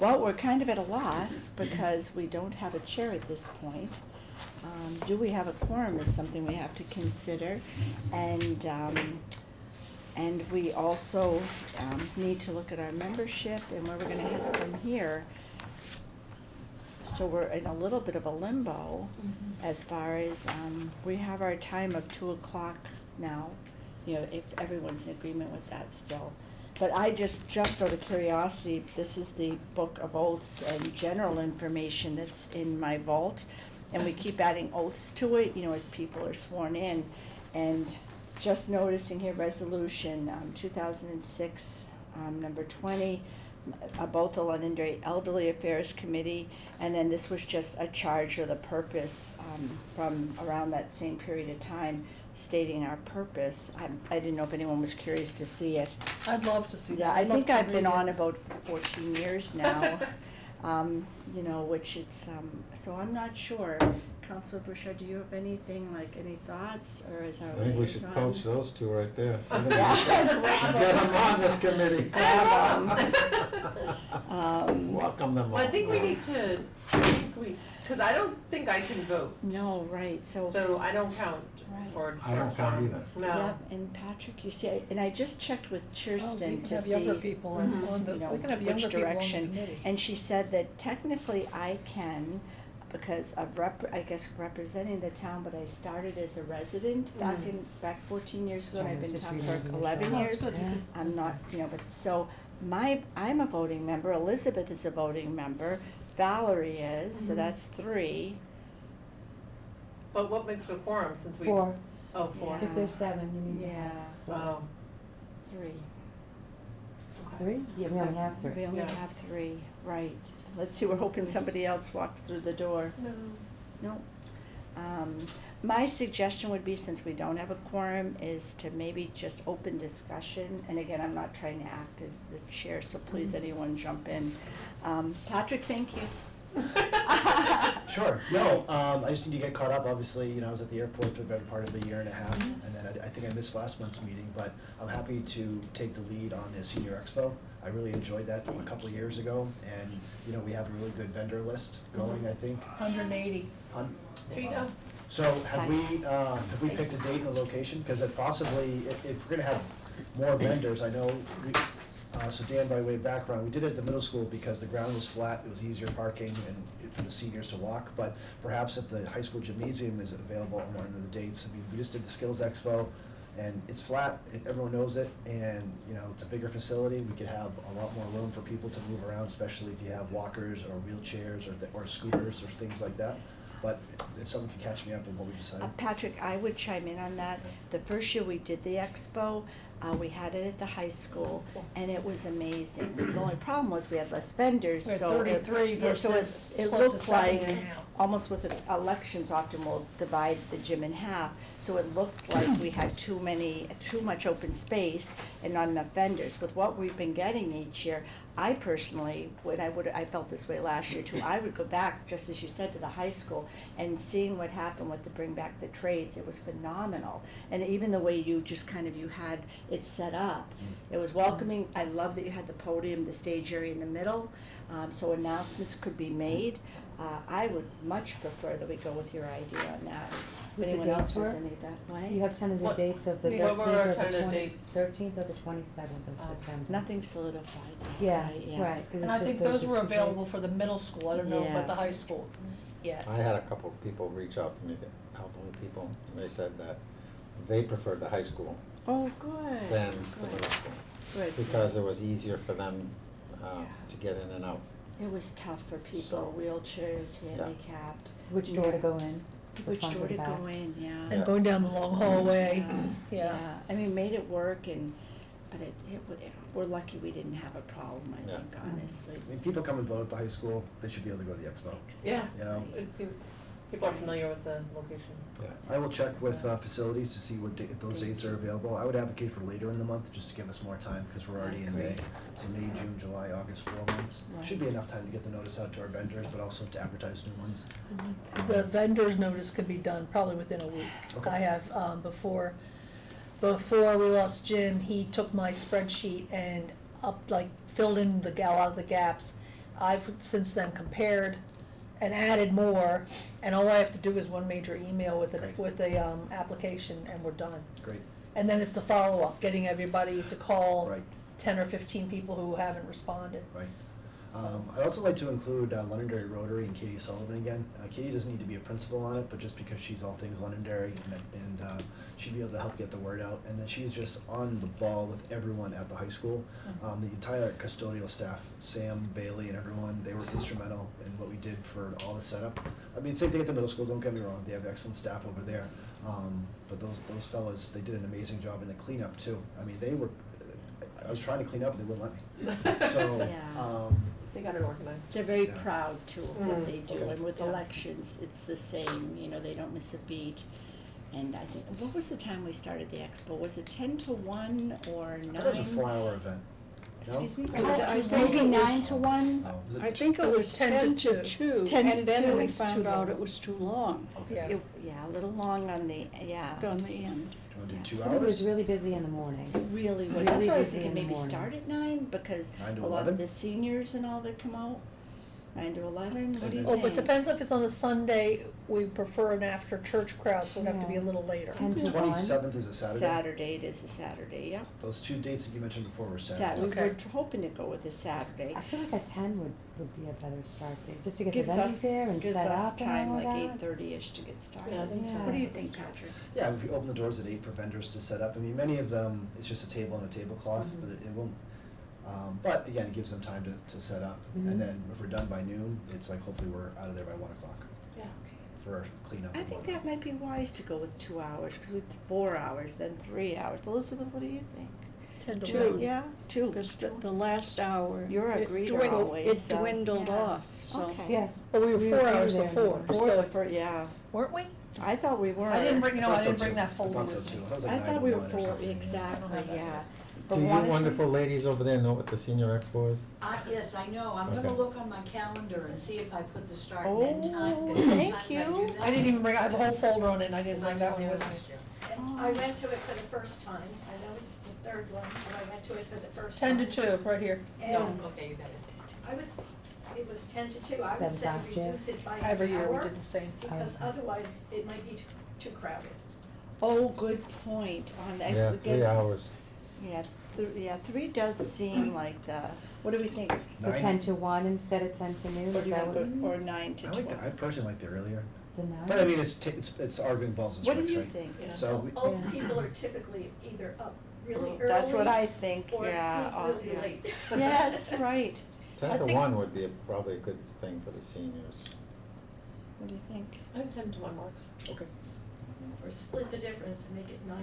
Well, we're kind of at a loss because we don't have a chair at this point. Do we have a quorum is something we have to consider. And we also need to look at our membership and where we're gonna head from here. So we're in a little bit of a limbo as far as, we have our time of 2:00 now, you know, if everyone's in agreement with that still. But I just out of curiosity, this is the book of oaths and general information that's in my vault. And we keep adding oaths to it, you know, as people are sworn in. And just noticing here, resolution 2006, number 20, about the Londonderry Elderly Affairs Committee. And then this was just a charge or the purpose from around that same period of time, stating our purpose. I didn't know if anyone was curious to see it. I'd love to see that. Yeah, I I'd love think to I've been read it. on about 14 years now, you know, which it's, so I'm not sure. Counselor Bouchard, do you have anything, like, any thoughts, or is our I think we should liaison? poach those two right there. See them. Yeah. Get them on this committee. Welcome them all. Well, I think we need to, because I don't think I can vote, No, right, so I don't count Right. towards. I don't count either. No. Yep, and Patrick, you see, and I just checked with Oh, we Kirsten can to have see, younger people on the, you know, we can have which younger people on the direction. committee. And she said that technically I can, because of I guess representing the town, but I started as a resident back 14 years ago, and I've been town clerk 11 Oh, years. that's good. I'm not, you know, but, so I'm a voting member, Elizabeth is a voting member, Valerie is, so that's 3. But what makes a quorum since we? 4. Oh, 4. Yeah. If there's 7, you need Yeah, Oh, 3. okay. 3? Yeah, we only have 3. We only Yeah. have 3, right. Let's see, we're hoping somebody else walks through the door. No. No. My suggestion would be, since we don't have a quorum, is to maybe just open discussion. And again, I'm not trying to act as the chair, so please anyone jump in. Patrick, thank you. Sure. No, I just need to get caught up. Obviously, you know, I was at the airport for the better part of a year and a half, and then I think I missed last month's meeting, but I'm happy to take the lead on the Senior Expo. I really enjoyed that a couple of years ago, and, you know, we have a really good vendor list going, I think. 180. There you go. So have we picked a date and a location? Because it possibly, if we're gonna have more vendors, I know, so Dan, by way of background, we did it at the middle school because the ground was flat, it was easier parking and for the seniors to walk, but perhaps if the high school gymnasium is available on one of the dates, I mean, we just did the Skills Expo, and it's flat, everyone knows it, and, you know, it's a bigger facility, we could have a lot more room for people to move around, especially if you have walkers or wheelchairs or scooters or things like that. But if someone can catch me up on what we decided. Patrick, I would chime in on that. The first year we did the expo, we had it at the high school, and it was amazing. The only problem was we had less vendors, We had so. 33 yeah, so versus it close to looked 70 like, now. almost with the elections often we'll divide the gym in half. So it looked like we had too much open space and not enough vendors. With what we've been getting each year, I personally, I felt this way last year too, I would go back, just as you said, to the high school and seeing what happened with the Bring Back the Trades, it was phenomenal. And even the way you just you had it set up, it was welcoming. I love that you had the podium, the stage area in the middle, so announcements could be made. I would much prefer that we go with your idea on that. If What the anyone else dates has were? any that way. You have tentative What- dates of the what 13th were our or the tentative 20, dates? 13th or the 27th of September. Nothing solidified. Yeah, right, yeah. right. It was And I just think those are were two available dates. for the middle school, I don't know about the Yes. high school yet. I had a couple of people reach out to me, the elderly people, and they said that they preferred the high school Oh, good. than the Good. middle school, Good. because it was easier for them to get in and out. It was tough for people, So- wheelchairs, Yeah. handicapped. Which door to go in? the Which front or door the to back? go in, yeah. And Yeah. going down the long hallway, Yeah. yeah. I mean, made it work but we're lucky we didn't have a problem, I Yeah. think, honestly. I mean, people come and vote at the high school, they should be able to go to the expo. Yeah. You know, It seems, people are familiar with the location. Yeah. I will check with facilities to see if those dates are available. I would advocate for later in the month, just to give us more time, because we're already in May. Agreed. So May, June, July, August, 4 months. Right. Should be enough time to get the notice out to our vendors, but also to advertise new ones. The vendor's notice could be done probably within a week. Okay. I have, before we lost Jim, he took my spreadsheet and filled in a lot of the gaps, I've since then compared and added more, and all I have to do is one major email with Great. a application, and we're done. Great, And then it's the follow-up, getting everybody to call right, 10 or 15 people who haven't responded. right. I'd also like to include Londonderry Rotary and Katie Sullivan again. Katie doesn't need to be a principal on it, but just because she's all things Londonderry, and she'd be able to help get the word out. And then she's just on the ball with everyone at the high school. The entire custodial staff, Sam, Bailey, and everyone, they were instrumental in what we did for all the setup. I mean, same thing at the middle school, don't get me wrong, they have excellent staff over there. But those fellas, they did an amazing job in the cleanup too. I mean, they were, I was trying to clean up and they wouldn't let me. So, Yeah. They got it organized. They're very Yeah. proud too of what they do, Okay. and with Yeah. elections, it's the same, you know, they don't miss a beat. And I think, what was the time we started the expo? Was it 10 to 1 or 9? I thought it was a 4-hour event. No? Excuse me? I think Maybe it 9 was- to 1? Oh, was it I think it was 10 to 2, 10 to and then 2. we It's too found out long. it was too long Okay. Yeah. Yeah, a little long on the, yeah. on the end. Do you want to do 2 I think it was hours? really busy in the morning. It really was. Really That's why I was busy thinking in the maybe morning. start at 9, because 9 to a lot 11? of the seniors and all that come out. 9 to 11, what do you And Oh, think? but depends if it's on a Sunday, we prefer an after-church crowd, so it'd have to be a Yeah. little later. 10 to 1. 27th is a Saturday. Saturday, it is a Saturday, yep. Those 2 dates that you mentioned before were Saturday, Saturday. we Okay. were hoping to go with a Saturday. I feel like a 10 would be a better start date, just to get the Gives venues us, there and gives set us up and time, all like that. 8:30ish to get started. Yeah, I think Yeah. What do you think, Patrick? Yeah, if we open the doors at 8 for vendors to set up, I mean, many of them, it's just a table and a tablecloth, Mhm. but it won't, but again, it gives them time to set up. Mhm. And then if we're done by noon, it's like hopefully we're out of there by 1 o'clock Yeah. for cleanup. I and think whatnot. that might be wise to go with 2 hours, because with 4 hours, then 3 hours. Elizabeth, what do you think? 10 to 2. 1. Yeah, 2. Because the last hour. You're a it greeter dwindled- always, It so, dwindled yeah. off, so. Okay. Yeah, But we were We 4 were hours there before, more. For so the it's, yeah, weren't we? I thought we were. I didn't bring, I I thought didn't so bring too. that I folder thought so with too. me. I was like I 9 thought to we were 1 or 4, something. exactly, yeah. Do you wanted to- wonderful ladies over there know what the senior expo is? Yes, I know, I'm Okay. gonna look on my calendar and see if I put the start Oh, and end time, because thank sometimes I you. do that. I didn't even bring, I have a whole folder on it, and I didn't Because I bring that was one there with me. last year. Oh. I went to it for the first time, I know it's the third one, but I went to it for the first 10 time. to 2, right here. No, And okay, you got it. it was 10 to 2, I That would was say last year? reduce it by an Every year we hour, did the same. because Okay. otherwise it might be too crowded. Oh, good point on that. Yeah, Again, 3 hours. Yeah, yeah, 3 does seem like the, what do we think? so 9 10 to 1 instead of 10 to noon, Or is do you that want what? to go- or 9 to I 12? like the, I personally like the earlier, The 9? but I mean, it's arguing balls and What do strikes, you right? think? Yeah. So we- Most Yeah. people are typically either up really early. That's what I think, or yeah. sleep oh, really yeah. late. Yes, right. 10 I to think- 1 would be probably a good thing for the seniors. What do you think? I think 10 to 1 works. Okay. Or split the difference and make it 9:30.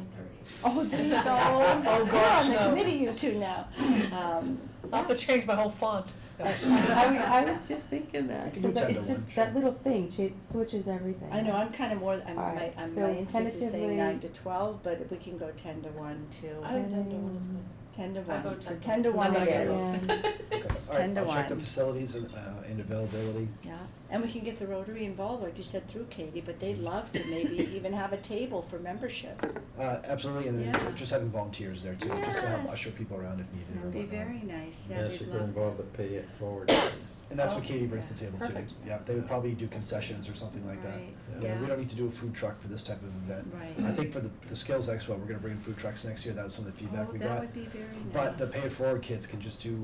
Oh, there you go. Oh, gosh, You're on no. the committee, you two now. I'll have to change my whole font. I was just thinking that, We can do because 10 to it's 1, just, sure. that little thing switches everything. I know, I'm kind of more, All right, my so instinct is saying tentatively- 9 to 12, but we can go 10 to 1 too. I think 10 to 1 is good. 10 to I 1, vote so 10 10 to to 1 1. it Yeah. is. Okay, all 10 right, to I'll check the 1. facilities and availability. Yeah, and we can get the Rotary involved, like you said, through Katie, but they'd love to maybe even have a table for membership. Absolutely, and then Yeah. just having volunteers there too, just to help Yes. usher people around if needed or That'd be whatnot. very nice, yeah, Yeah, they'd she could love involve that. the pay it forward. kids. And that's what Oh, Katie brings to yeah. the table too. Perfect. Yeah, they would probably do concessions or something like that. Right, You know, yeah. we don't need to do a food truck for this type of event. Right. I think for the Skills Expo, we're gonna bring food trucks next year, that was some of the feedback Oh, we that got. would be very nice. But the pay it forward kids can just do,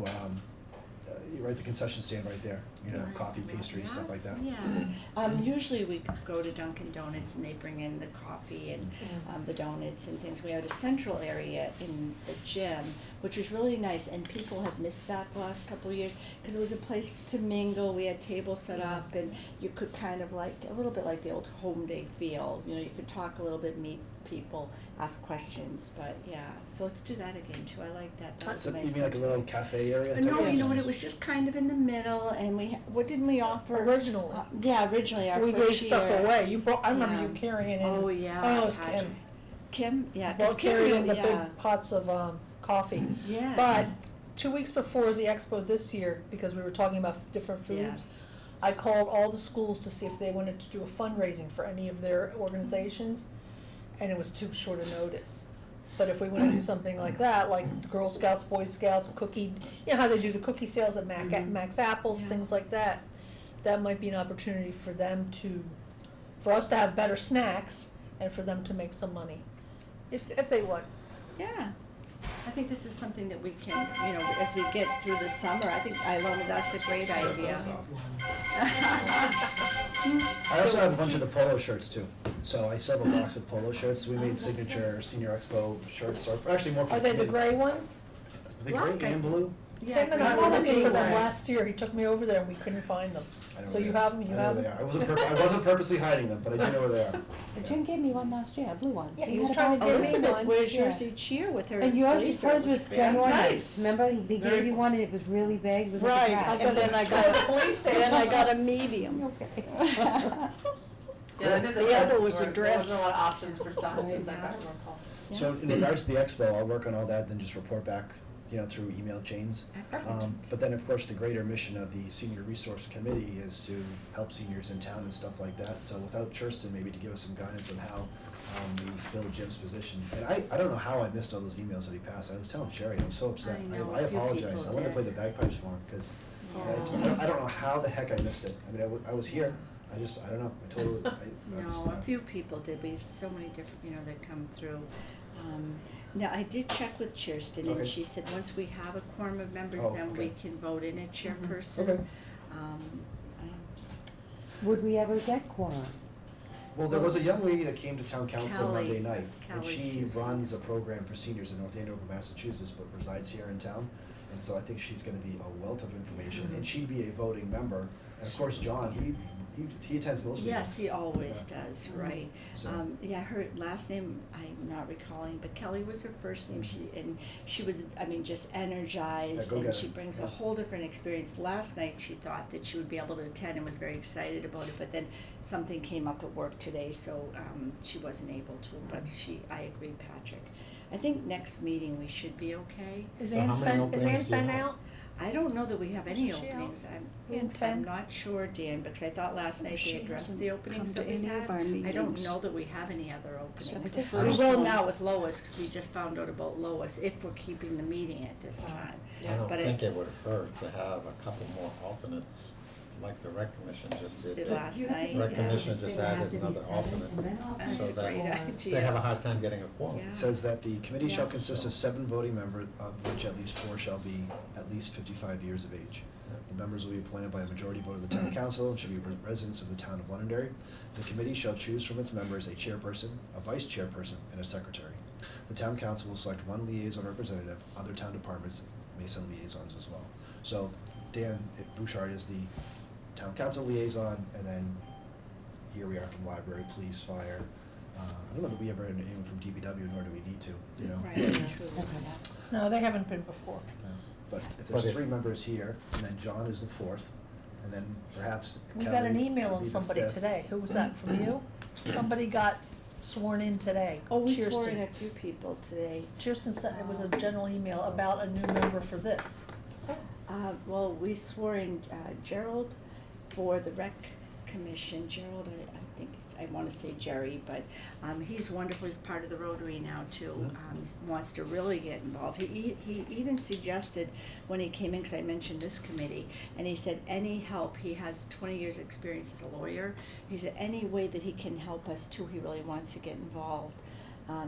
right, the concession stand right there, you know, Right. coffee, pastries, stuff like that. Yes, usually we go to Dunkin' Donuts and they bring in the coffee and, the donuts and things. We had a central area in the gym, which was really nice, and people have missed that the last couple of years, cause it was a place to mingle, we had tables set up, and you could kind of like, a little bit like the old home day feel, you know, you could talk a little bit, meet people, ask questions, but yeah, so let's do that again too, I like that, that was So nice. you mean like a little cafe area? No, type you know of- what, it was just kind of in the middle, and what didn't we offer? Originally. Yeah, originally, our We first gave stuff year. away. You brought, I remember you Yeah. carrying it in. Oh, yeah. Oh, it was Patrick. Kim. Kim, yeah, Both 'cause Kim carried in really- the yeah. big pots of coffee. Yes. But 2 weeks before the expo this year, because we were talking about different foods, Yes. I called all the schools to see if they wanted to do a fundraising for any of their organizations, and it was too short a notice. But if we wanna do something like that, like the Girl Scouts, Boy Scouts, cookie, you know how they do the cookie sales at Max Apples, Yeah. things like that. That might be an opportunity for them for us to have better snacks and for them to make some money, if they would. Yeah, I think this is something that we can, as we get through the summer, I think, Ilona, that's a great idea. I also have a bunch of the polo shirts too. So I still have a box of polo shirts. We made signature Senior Expo shirts, or actually more for Are the they the committee. gray ones? The gray and blue? Tim and I were looking for them last year, he took me over there and we couldn't find them. I know So where you they are. have them, you I know have where them? they are. I wasn't purposely hiding them, but I do know where they are. But Jim gave me one last year, a blue one. Yeah, he You was had trying to about give me zero. Elizabeth wears yours Yeah. each year with her And yours, blazer, hers was which very genuine nice. nice. Remember, they gave you one and it was really big, it was like Right, a I dress. got, and I got, and I got a medium. Okay. Yeah, I did The other sizes was a were- There dress. wasn't a lot of options for sizes, I Yeah. can't recall. So in regards to the expo, I'll work on all that, then just report back, through email chains. Excellent. But then, of course, the greater mission of the Senior Resource Committee is to help seniors in town and stuff like that. So without Churston, maybe to give us some guidance on how we fill Jim's position. And I don't know how I missed all those emails that he passed. I was telling Sherry, I was so upset. I know, I a few apologize. people I wanted to play the did. bagpipes for him, because Yeah. I don't know how the heck I missed it. I mean, I was here. I don't know. I totally, No, a few people did, we have so many different, that come through. Now, I did check with Kirsten, and Okay. she said, once we have a quorum of members, Oh, then we okay. can vote in a chairperson. Okay. Would we ever get quorum? Well, there was a young lady that came to town council Kelly. Monday night, and Kelly, she she's runs a program for seniors in North Andover, Massachusetts, but resides here in town. And so I think she's gonna be a wealth of information, and she'd be a voting member. And of course, John, he attends most meetings. Yes, he always Yeah. does, right. So- Her last name, I'm not recalling, but Kelly was her first name, she was, just energized, Yeah, go and get she it. brings Yeah. a whole different experience. Last night, she thought that she would be able to attend and was very excited about it, but then something came up at work today, so, she wasn't able to, but I agree, Patrick. I think next meeting we should be okay. Is So how Ann many Fen, openings do you have? out? I don't know that we have any Isn't she out? openings. Ann I'm Fen? not sure, Dan, because I thought last night She they addressed hasn't the openings come that to we any had. of our I don't meetings. know that we have any other Except openings. the We first will one. now with Lois, because we just found out about Lois, if we're keeping the meeting at this time. I don't But think it would hurt to have a couple more alternates, like the rec commission just did. Did last night, Rec yeah. commission just added another alternate, That's so a great that idea. they have a hard time getting a quorum. Yeah. It says that the committee shall Yeah. consist of 7 voting members, of which at least 4 shall be at least 55 years of age. The members will be appointed by a majority vote of the town council and should be residents of the town of Londonderry. The committee shall choose from its members a chairperson, a vice chairperson, and a secretary. The town council will select 1 liaison representative. Other town departments may send liaisons as well. So Dan Bouchard is the town council liaison, and then here we are from library, police, fire. I don't know that we ever had anyone from DPW, nor do we need to, Right, true. No, they haven't been before. Yeah. But if But there's if- 3 members here, and then John is the 4th, and then perhaps We Kelly got an email would on be the somebody 5th. today, who was that, from you? Somebody got sworn in today. Oh, we swore Kirsten. in a few people today. Kirsten sent, it was a general email about a new member for this. Well, we swore in Gerald for the rec commission. Gerald, I think, I wanna say Jerry, but, he's wonderful, he's part of the Rotary now too. Wants to really get involved. He even suggested when he came in, cause I mentioned this committee, and he said any help, he has 20 years' experience as a lawyer. He said any way that he can help us too, he really wants to get involved.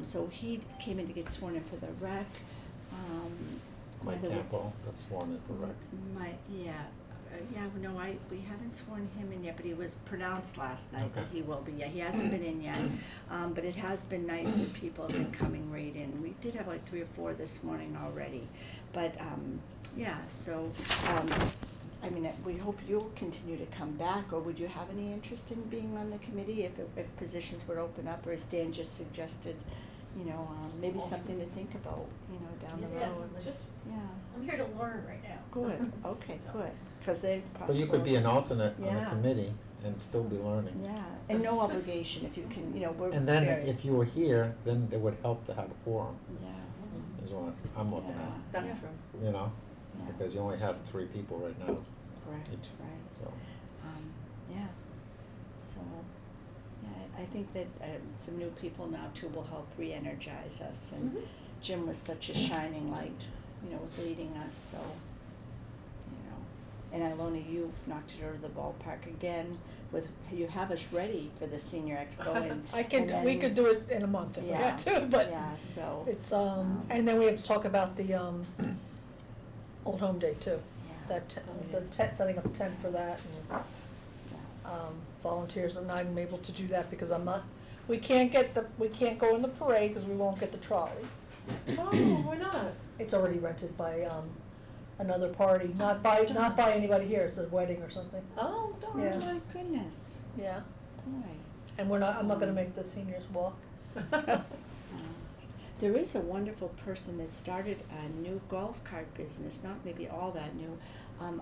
So he came in to get sworn in for the rec, Mike whether we- Campbell got sworn in for rec. We haven't sworn him in yet, but he was pronounced last night that Okay. he will be, he hasn't been in yet. But it has been nice that people have been coming right in. We did have like 3 or 4 this morning already. But, we hope you'll continue to come back, or would you have any interest in being on the committee if positions would open up, or as Dan just suggested, maybe something to think about, down the Yeah, road. just- Yeah, I'm here to learn right now. good, okay, So- good, because they But you could be an alternate on Yeah. a committee and still be learning. Yeah, and no obligation if you can, we're And then very- if you were here, then it would help to have a quorum, Yeah, is what I'm looking yeah, at, That's true. you know? yeah, Because you only have 3 people right now, correct, each. right, so. yeah, so, Yeah, I think that some new people now too will help re-energize us, and Mhm. Jim was such a shining light, you know, with leading us, so, you know. And Ilona, you've knocked it out of the ballpark again with, you have us ready for the senior expo and. and we then- could do it in a month if we Yeah, had to, but Yeah, so. it's, and then we have to talk about the, Old Home Day too. Yeah. That, Oh, the yeah. tent, setting up a tent for that, and, Yeah. volunteers, and I'm able to do that because I'm not, we can't go in the parade because we won't get the trolley. Oh, why not? It's already rented by, another party, not by anybody here, it's a wedding or something. Oh, darn. Yeah. Oh my goodness, Yeah, boy. and I'm not gonna make the seniors walk. There is a wonderful person that started a new golf cart business, not maybe all that new,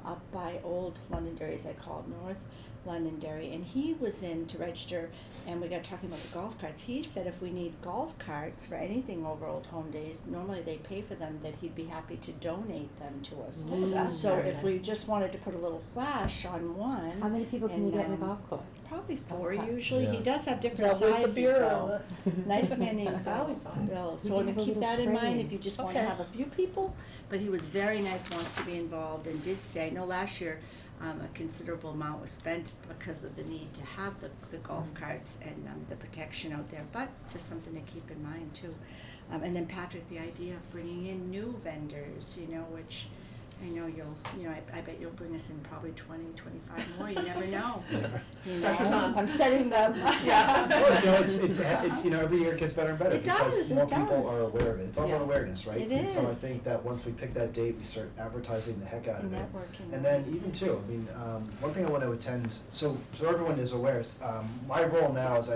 up by Old Londonderry, as I call it, North Londonderry, and he was in to register, and we got talking about the golf carts. He said if we need golf carts for anything over Old Home Days, normally they pay for them, that he'd be happy to donate them to us. Oh, that's So very if we nice. just wanted to put a little flash on one. How many people can you and, get in a um, golf club? Probably 4 Okay. usually. He Yeah. does have Is different that with sizes the beer though. or Nice man named Bill. So We we're can gonna have a keep little that in mind train. if you just wanna Okay. have a few people. But he was very nice, wants to be involved, and did say, I know last year, a considerable amount was spent because of the need to have the golf carts and, the protection out there, but just something to keep in mind too. And then Patrick, the idea of bringing in new vendors, you know, which I know I bet you'll bring us in probably 20, 25 more, you never know. You know, Pressure's on. I'm setting them. Yeah. Well, you know, it's every year it gets better and better It because does, more it people does. are aware of it. It's all about Yeah. awareness, right? It And so I is. think that once we pick that date, we start advertising the heck out of it. Networking. And then even too, I mean, one thing I want to attend, so everyone is aware, my role now is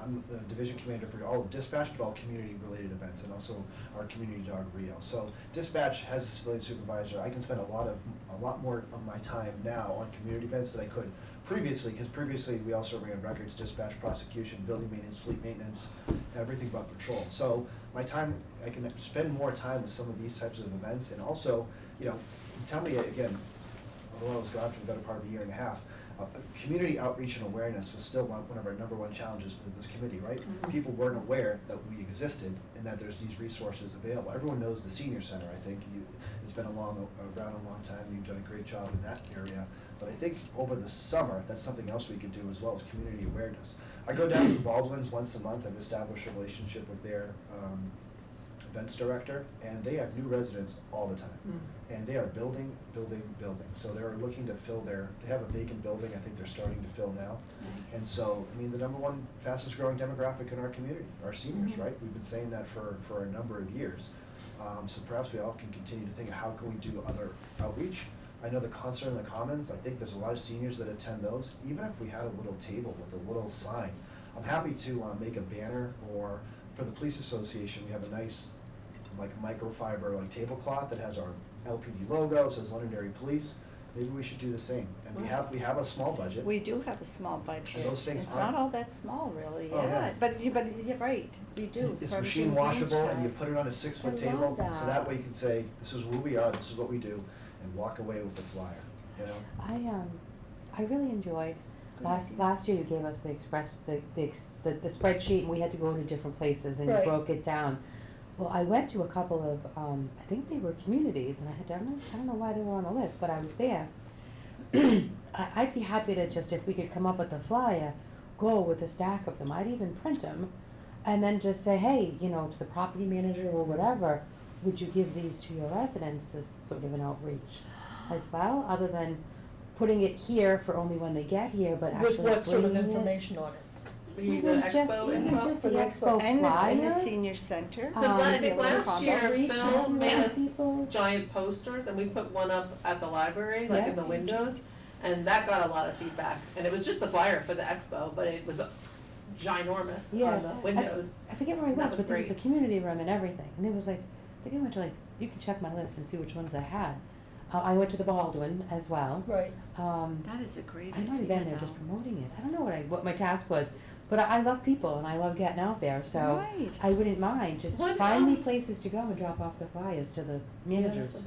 I'm the division commander for all of dispatch, but all community-related events, and also our community dog Rio. So dispatch has a civilian supervisor. I can spend a lot more of my time now on community events than I could previously, because previously we also ran records, dispatch, prosecution, building maintenance, fleet maintenance, everything but patrol. So my time, I can spend more time with some of these types of events, and also, you know, tell me again, although I was gone for the better part of a year and a half, community outreach and awareness was still one of our number one challenges for this committee, right? Mhm. People weren't aware that we existed and that there's these resources available. Everyone knows the senior center, I think. It's been around a long time. You've done a great job in that area. But I think over the summer, that's something else we could do as well, as community awareness. I go down to the Baldwins once a month. I've established a relationship with their events director, and they have new residents all the time. And they are building. So they're looking to fill they have a vacant building, I think they're starting to fill now. And so, I mean, the number one fastest growing demographic in our community, our seniors, Mhm. right? We've been saying that for a number of years. So perhaps we all can continue to think of how can we do other outreach. I know the concert in the Commons, I think there's a lot of seniors that attend those. Even if we had a little table with a little sign, I'm happy to make a banner, or for the police association, we have a nice like microfiber like tablecloth that has our LPD logo, says Londonderry Police. Maybe we should do the same. And we have a small budget. We do have a small budget. And those things It's aren't- not all that small, really, Oh, yeah. But you're right, we do. It's for machine everything washable, Queen's and you Day. put it on a 6-foot I table, love that. so that way you can say, this is who we are, this is what we do, and walk away with the flyer, you know? I really enjoyed, Good idea. last year you gave us the spreadsheet, and we had to go to different places, and you Right. broke it down. Well, I went to a couple of, I think they were communities, and I don't know why they were on the list, but I was there. I'd be happy to just, if we could come up with a flyer, go with a stack of them, I'd even print them, and then just say, hey, you know, to the property manager or whatever, would you give these to your residents as sort of an outreach as well, other than putting it here for only when they get here, but actually with what sort of bringing it- information on it? Even just expo even info? just for the the expo And in the flyer. senior center. Because I think the little last combo. year Reach Phil out made to us people. giant posters, and we put one up at the library, like in the Yes. windows, and that got a lot of feedback. And it was just the flyer for the expo, but it was ginormous Yeah. on the windows. I forget where I That was, was but there was a great. community room and everything, and there was like, I think I went to like, you can check my list and see which ones I had. I went to the Baldwin as well. Right. That is a great I idea, might have been there though. just promoting it. I don't know what my task was, but I love people and I love getting out there, so Right. I wouldn't mind, just What, find me um, places to go and drop off the flyers to the managers.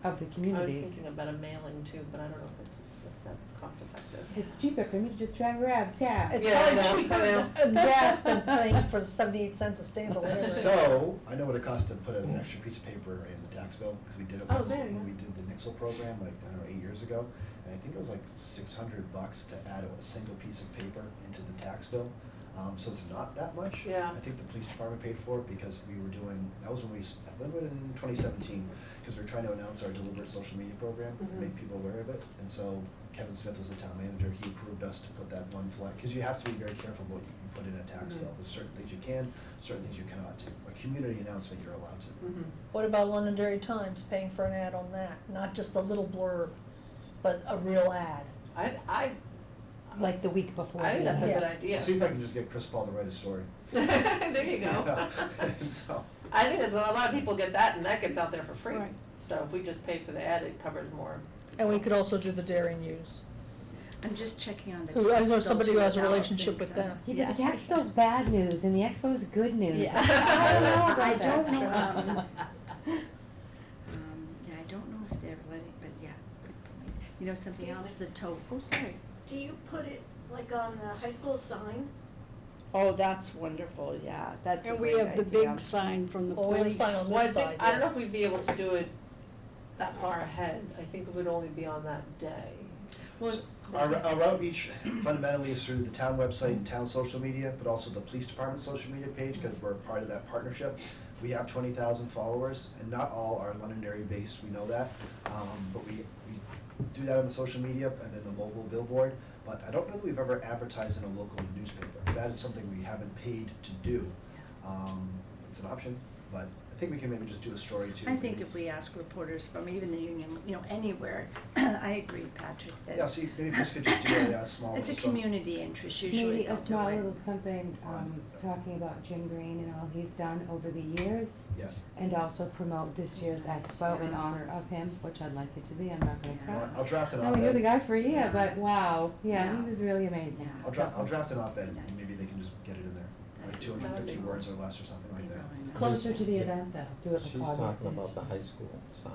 of the I was communities. thinking about a mailing too, but I don't know if that's cost effective. It's cheaper for me to just drive around town. It's Yeah, I probably know, cheaper I know. than gas than paying for 78 cents a stamp or whatever. So, I know what it costs to put an extra piece of paper in the tax bill, because we did it Oh, once there you when go. we did the Nixle program, like, I don't know, 8 years ago. And I think it was like $600 to add a single piece of paper into the tax bill. So it's not that much. Yeah. I think the police department paid for it because we were doing, that was when we, in 2017, because we were trying to announce our deliberate social media program, Mhm. to make people aware of it. And so Kevin Smith was the town manager, he approved us to put that one flag, because you have to be very careful what you put in a tax Mhm. bill. There's certain things you can, certain things you cannot do. A community announcement, you're allowed to. Mhm. What about Londonderry Times, paying for an ad on that? Not just a little blurb, but a real ad. Like the week before. I think the that's a event. good idea. See if I can just get Chris Paul to write a story. There you go. So, I think there's a lot of people get that and that gets out there for free. Right. So if we just pay for the ad, it covers more. And we could also do the Dairy News. I'm just checking on the Who- I tax know bill somebody who too has a about relationship things with them. Yeah, but the tax bill's bad news and the expo's good news. Yeah. I don't know about I that. don't know, yeah, I don't know if they're letting, but yeah, good point. You know, something Excuse else, me? the oh, sorry. Do you put it like on the high school sign? Oh, that's wonderful, yeah, that's a And we great have the idea. big sign from the Well, we have a police. sign on Well, I this think, side. I don't know if we'd be able to do it that far ahead. I think it would only be on that day. Well, our outreach fundamentally is through the town website and town social media, but also the police department social media page, because we're part of that partnership. We have 20,000 followers, and not all are Londonderry based, we know that. But we do that on the social media and then the mobile billboard. But I don't know that we've ever advertised in a local newspaper. That is something we haven't paid to do. It's an option, but I think we can maybe just do a story too. I think if we ask reporters from even the union, you know, anywhere, I agree, Patrick, that. Yeah, see, maybe Chris could just do a small. It's a some- community interest, usually Maybe they'll a do small it. little something, talking about Jim Green and all he's done over the years. Yes. And also promote this year's expo in honor of him, which I'd like it to be, I'm not gonna Yeah. cry. I'll draft an I only knew the op-ed. guy for a year, Yeah. but wow, yeah, Yeah. he was really amazing. Yeah. I'll draft an op-ed, and Nice. maybe they can just get it in there, like That'd be 250 wonderful. words or less or something like that. Closer to the event though, do it She's like August. talking about the high school sign.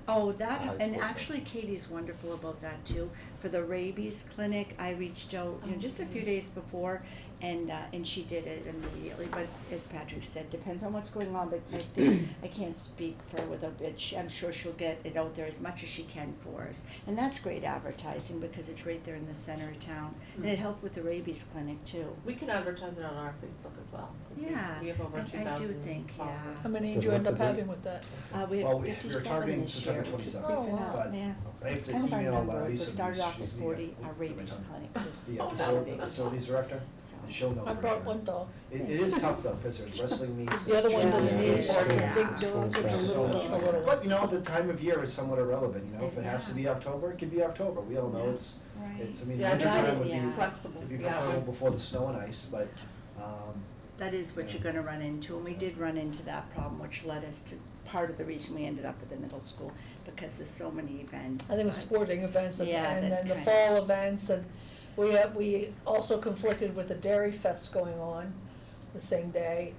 Oh, that, High and school actually Katie's wonderful about that too. For the rabies clinic, I reached out, you know, just a few days before, and she did it immediately. But as Patrick said, depends on what's going on, but I think, I can't speak for her without it. I'm sure she'll get it out there as much as she can for us. And that's great advertising because it's right there in the center of town. And it helped with the rabies clinic too. We can advertise it on our Facebook as well. Yeah, We have over I 2,000 do think, yeah. followers. How many Good, did you end what's up the date? having with that? We Well, had we were 57 targeting this year. September Keep 27th, beefing up, but yeah. I have to Kind of our email number, we Lisa. started off with she's the, 40, our what's rabies my tongue? clinic this The Saturday. facilities director, So, and she'll know for I sure. brought one dog. It is tough though, because there's wrestling meets. The other one there's doesn't cheerleading, need it. there's Yeah. Big dog with a so little much. dog. A little But you know, the time of year is somewhat irrelevant, you know, if it has to Yeah. be October, it could be October, we all know Yeah. it's, right. I mean, Yeah, winter try time to- would be, yeah. Flexible. it'd be Yeah, preferable when- before the snow and ice, but, That is what you're gonna run into, and we did run into that problem, which led us to, part of the reason we ended up at the middle school, because there's so many events. I think it was but- sporting events and, Yeah, and that then the kinda- fall events, and we also conflicted with the Dairy Fest going on the same day.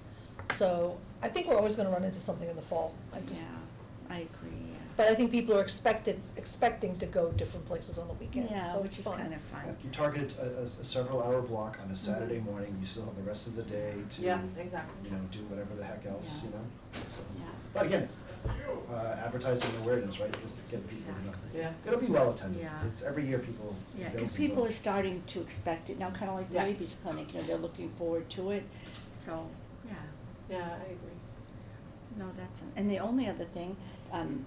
So I think we're always gonna run into something in the fall. I just, Yeah, I agree, yeah. but I think people are expecting to go different places on the weekends, Yeah, so which it's is fun. kind of fun. you target a several hour block on a Saturday morning, you still have the rest of the day to, Yeah, exactly. you know, do whatever the heck else, Yeah. you know, so. Yeah. But again, advertising awareness, right, just to get people to know. Exactly. Yeah. It'll be well attended. Yeah. It's every year people. Yeah, build because and people are build. starting to expect it now, kind of like the Yes. rabies clinic, you know, they're looking forward to it, so, yeah. Yeah, I agree. No, that's, and the only other thing,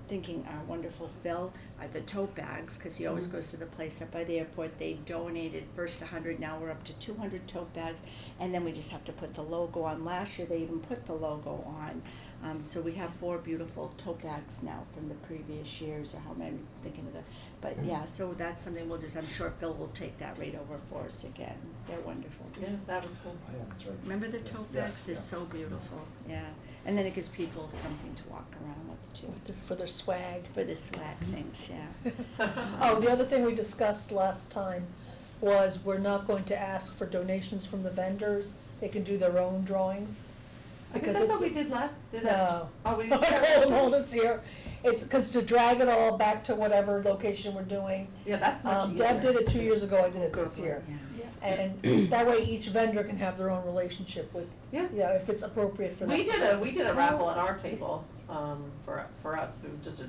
thinking our wonderful Phil, the tote bags, cause he always Mhm. goes to the place up by the airport, they donated first 100, now we're up to 200 tote bags, and then we just have to put the logo on. Last year, they even put the logo on, so we have 4 beautiful tote bags now from the previous years, or how many, I'm thinking of the, but yeah, so that's something we'll just, I'm sure Phil will take that right over for us again, they're wonderful. Yeah, that was cool. Oh, yeah, that's right. Remember the Yes, tote yes, bags? They're yeah. so beautiful, yeah. And then it gives people something to walk around with too, For their swag. for the swag things, yeah. Oh, the other thing we discussed last time was we're not going to ask for donations from the vendors. They can do their own drawings. I think Because that's what it's- we did last, did No. Oh, we I called them all this year, it's, cause to drag it all back to whatever location we're doing. Yeah, that's much easier. Deb did it 2 years ago, I did it this year. Yeah. And that way each vendor can have their own relationship with, Yeah. you know, if it's appropriate for them. We did a raffle at our table, for us, it was just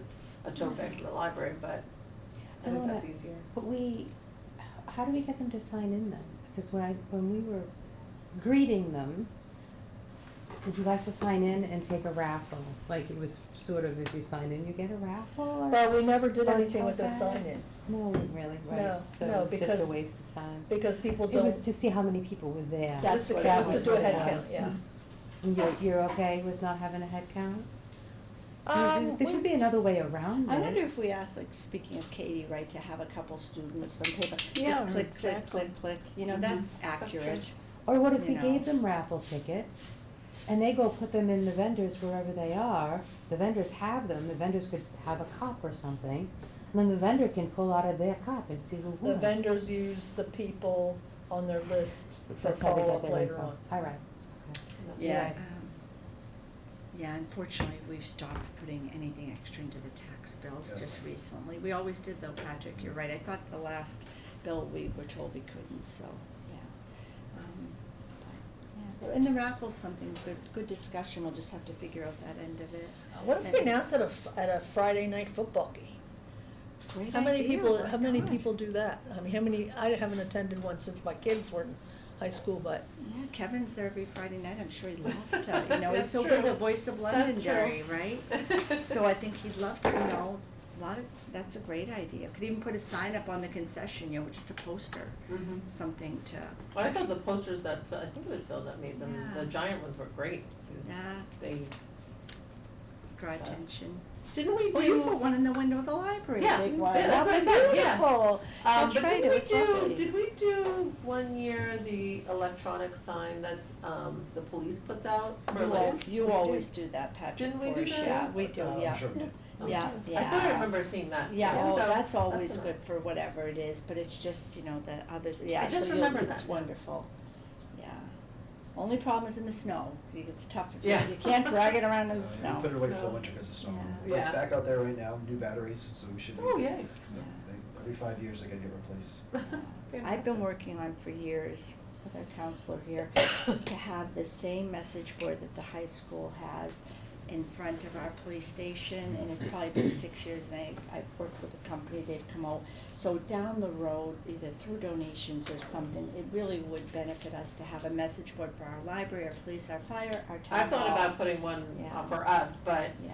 a tote bag for the library, but I think that's easier. But how do we get them to sign in then? Because when we were greeting them, would you like to sign in and take a raffle? Like it was sort of, if you sign in, you get a raffle or? Well, we never did Or anything with tote those bag? sign-ins, No, really, right? No, So no, it was just because- a waste of time. because people It don't. was to see how many people were there. That's It what was it to do a was. head count, yeah. And you're okay with not having a head count? There we- could be another way around it. I wonder if we asked, like, speaking of Katie, right, to have a couple students from paper, Yeah, just click, exactly. click, click, you know, that's accurate. Or what if we you know. gave them raffle tickets and they go put them in the vendors wherever they are? The vendors have them, the vendors could have a cup or something, and then the vendor can pull out of their cup and see who won. The vendors use the people on their list for That's how they follow get up their later info. on. All right, okay. Yeah, Right. yeah, unfortunately, we've stopped putting anything extra into the tax bills Yes. just recently. We always did though, Patrick, you're right. I thought the last bill we were told we couldn't, so, yeah. But, yeah, and the raffle's something, good discussion. We'll just have to figure out that end of it. What if we announced at a Friday night football game? Great How many idea, people, why how many not? people do that? I mean, I haven't attended one since my kids were in high school, but Yeah, Kevin's there every Friday night. I'm sure he'd love to, you know, he's That's so true. good, the voice of That's true. Londonderry, right? So I think he'd love to, you know, that's a great idea. Could even put a sign up on the concession, you know, just a poster, Mhm. something to. Well, I thought the posters that, I think it was Phil that made them, Yeah. the giant ones were great. 'Cause Yeah. They, Draw attention. didn't we do? Oh, you put one in the window of the library, Yeah, a big yeah, one. that's That what I was said, yeah. beautiful. That's But right, didn't it we was do, lovely. did we do one year the electronic sign that's, the police puts out for like? You always do that, Patrick, Didn't we for do us. that? Yeah, we do, yeah. I'm sure we did. Yeah, yeah. I thought I remember seeing that. Yeah, too, oh, so that's always enough. good for whatever it is, but it's just, you know, that others, yeah, I just so you'll- remembered it's that, yeah. wonderful. Yeah. Only problem is in the snow. It's tough. Yeah. You can't drag it around in the We snow. put it away for the No. winter because of snow. Yeah. But it's Yeah. back out there right now, new batteries, so we should be. Oh, yay. They- Every 5 years they gotta get replaced. I've been working on for years with our counselor here to have the same message board that the high school has in front of our police station, and it's probably been 6 years, and I've worked with a company, they've come out. So down the road, either through donations or something, it really would benefit us to have a message board for our library, our police, our fire, our town I've thought hall. about putting one Yeah. for us, but Yeah.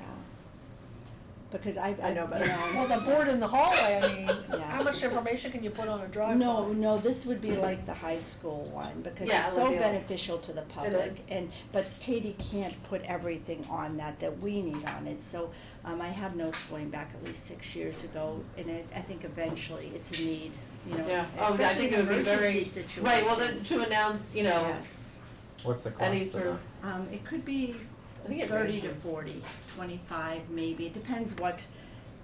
Because I I know better. well, the board in the hallway, I mean, Yeah. how much information can you put on a drive? No, this would be like the high school one, because Yeah, it's it would so be like- beneficial to the public. is. But Katie can't put everything on that we need on it, so, I have notes going back at least 6 years ago, and I think eventually it's a need, you know, yeah, oh, I especially think in it would be very, emergency situations. right, well, then to announce, you know, Yes, What's the any cost sort of of, that? it could be I think it 30 to ranges. 40, 25 maybe, it depends what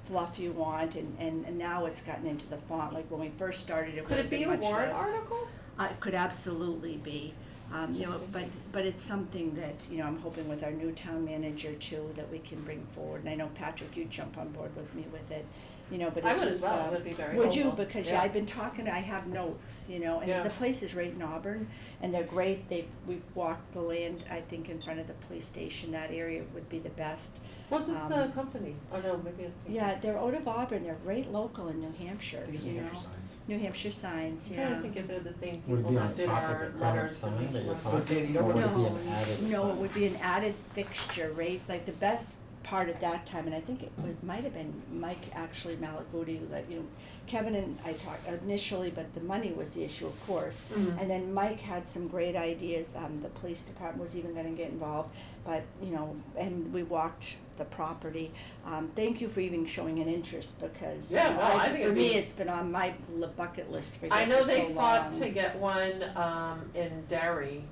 fluff you want, and now it's gotten into the font, like when we first started, it would Could have it be been a much warrant less. article? It could absolutely be, you know, but it's something that, you know, I'm hoping with our new town manager too, that we can bring forward, and I know Patrick, you'd jump on board with me with it, you know, but I it's would as just, well, it would be very would you, helpful. because Yeah. I've been talking, I have notes, you know, Yeah. and the place is right in Auburn, and they're great, we've walked the land, I think, in front of the police station, that area would be the best. What was the Um, company? Oh, no, maybe. Yeah, they're out of Auburn, they're right local in New Hampshire, I think it's you New know. Hampshire signs. New Hampshire signs, I'm yeah. trying to think if they're the same Would it people be that on did top our of the current letters to sign that you're Beach talking? Road. Dan, you know Or what would it be No, an added sign? No, it would be an added fixture, right, like the best part at that time, and I think it might have been Mike actually Malaguti, that, you know, Kevin and I talked initially, but the money was the issue, of course. Mhm. And then Mike had some great ideas, the police department was even gonna get involved, but, you know, and we walked the property. Thank you for even showing an interest, because, you Yeah, know, no, I think for it'd me, be- it's been on my bucket list for I know so they fought long. to get one, in Derry,